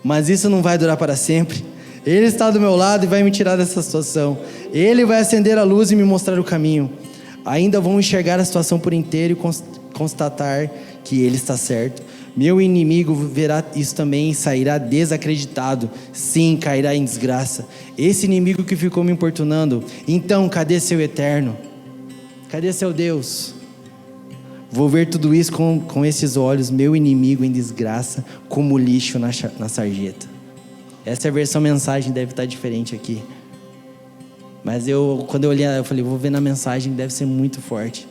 Mas isso não vai durar para sempre. Ele está do meu lado e vai me tirar dessa situação. Ele vai acender a luz e me mostrar o caminho. Ainda vou enxergar a situação por inteiro e constatar que Ele está certo. Meu inimigo verá isso também e sairá desacreditado. Sim, cairá em desgraça. Esse inimigo que ficou me importunando. Então, cadê seu Eterno? Cadê seu Deus? Vou ver tudo isso com esses olhos. Meu inimigo em desgraça, como lixo na sarjeta. Essa é a versão mensagem, deve estar diferente aqui. Mas quando eu olhei, eu falei: vou ver na mensagem, deve ser muito forte.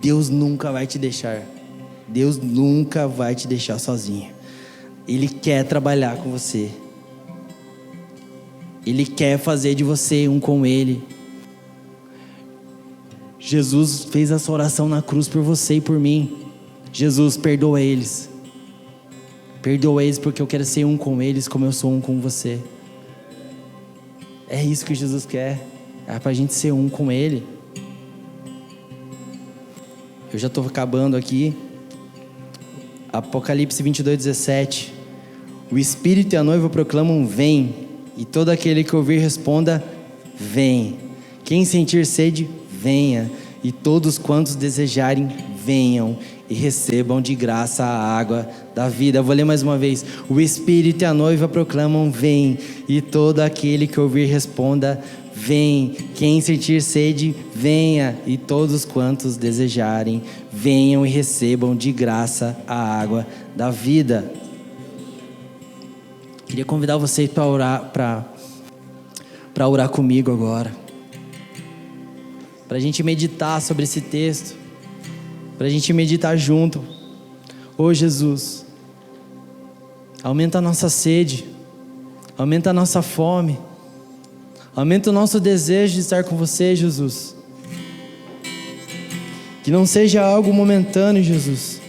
Deus nunca vai te deixar. Deus nunca vai te deixar sozinho. Ele quer trabalhar com você. Ele quer fazer de você um com Ele. Jesus fez essa oração na cruz por você e por mim. Jesus, perdoa eles. Perdoa eles porque eu quero ser um com eles como eu sou um com você. É isso que Jesus quer. É pra gente ser um com Ele. Eu já estou acabando aqui. Apocalipse 22:17. O Espírito e a noiva proclamam: vem. E todo aquele que ouvir responda: vem. Quem sentir sede, venha. E todos quantos desejarem, venham e recebam de graça a água da vida. Eu vou ler mais uma vez. O Espírito e a noiva proclamam: vem. E todo aquele que ouvir responda: vem. Quem sentir sede, venha. E todos quantos desejarem, venham e recebam de graça a água da vida. Queria convidar vocês para orar, para orar comigo agora. Para a gente meditar sobre esse texto. Para a gente meditar junto. Ô Jesus, aumenta a nossa sede. Aumenta a nossa fome. Aumenta o nosso desejo de estar com você, Jesus. Que não seja algo momentâneo, Jesus.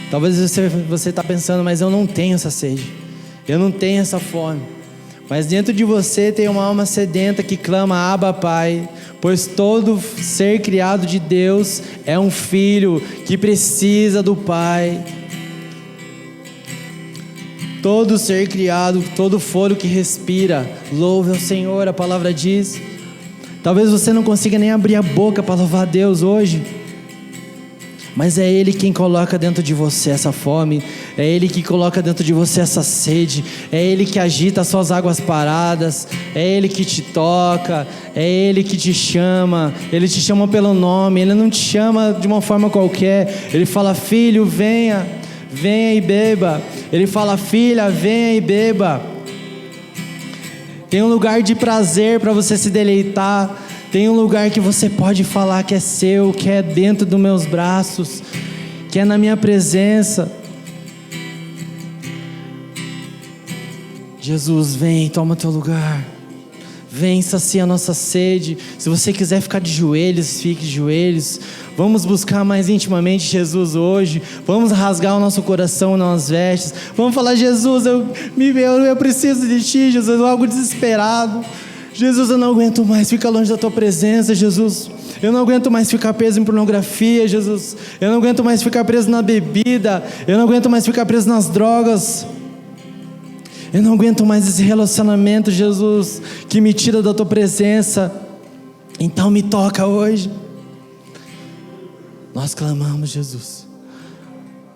Talvez você está pensando: mas eu não tenho essa sede. Eu não tenho essa fome. Mas dentro de você tem uma alma sedenta que clama: Abba, Pai. Pois todo ser criado de Deus é um filho que precisa do Pai. Todo ser criado, todo fôlego que respira, louve ao Senhor, a palavra diz. Talvez você não consiga nem abrir a boca para louvar a Deus hoje, mas é Ele quem coloca dentro de você essa fome, é Ele que coloca dentro de você essa sede, é Ele que agita as suas águas paradas, é Ele que te toca, é Ele que te chama, Ele te chama pelo nome, Ele não te chama de uma forma qualquer. Ele fala: filho, venha, venha e beba. Ele fala: filha, venha e beba. Tem um lugar de prazer para você se deleitar. Tem um lugar que você pode falar que é seu, que é dentro dos meus braços, que é na minha presença. Jesus, vem, toma teu lugar. Vem, sacia a nossa sede. Se você quiser ficar de joelhos, fique de joelhos. Vamos buscar mais intimamente Jesus hoje. Vamos rasgar o nosso coração nas vestes. Vamos falar: Jesus, eu preciso de Ti, Jesus, eu algo desesperado. Jesus, eu não aguento mais ficar longe da Tua presença, Jesus. Eu não aguento mais ficar preso em pornografia, Jesus. Eu não aguento mais ficar preso na bebida. Eu não aguento mais ficar preso nas drogas. Eu não aguento mais esse relacionamento, Jesus, que me tira da Tua presença. Então me toca hoje. Nós clamamos, Jesus.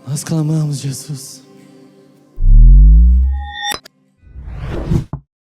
Nós clamamos, Jesus.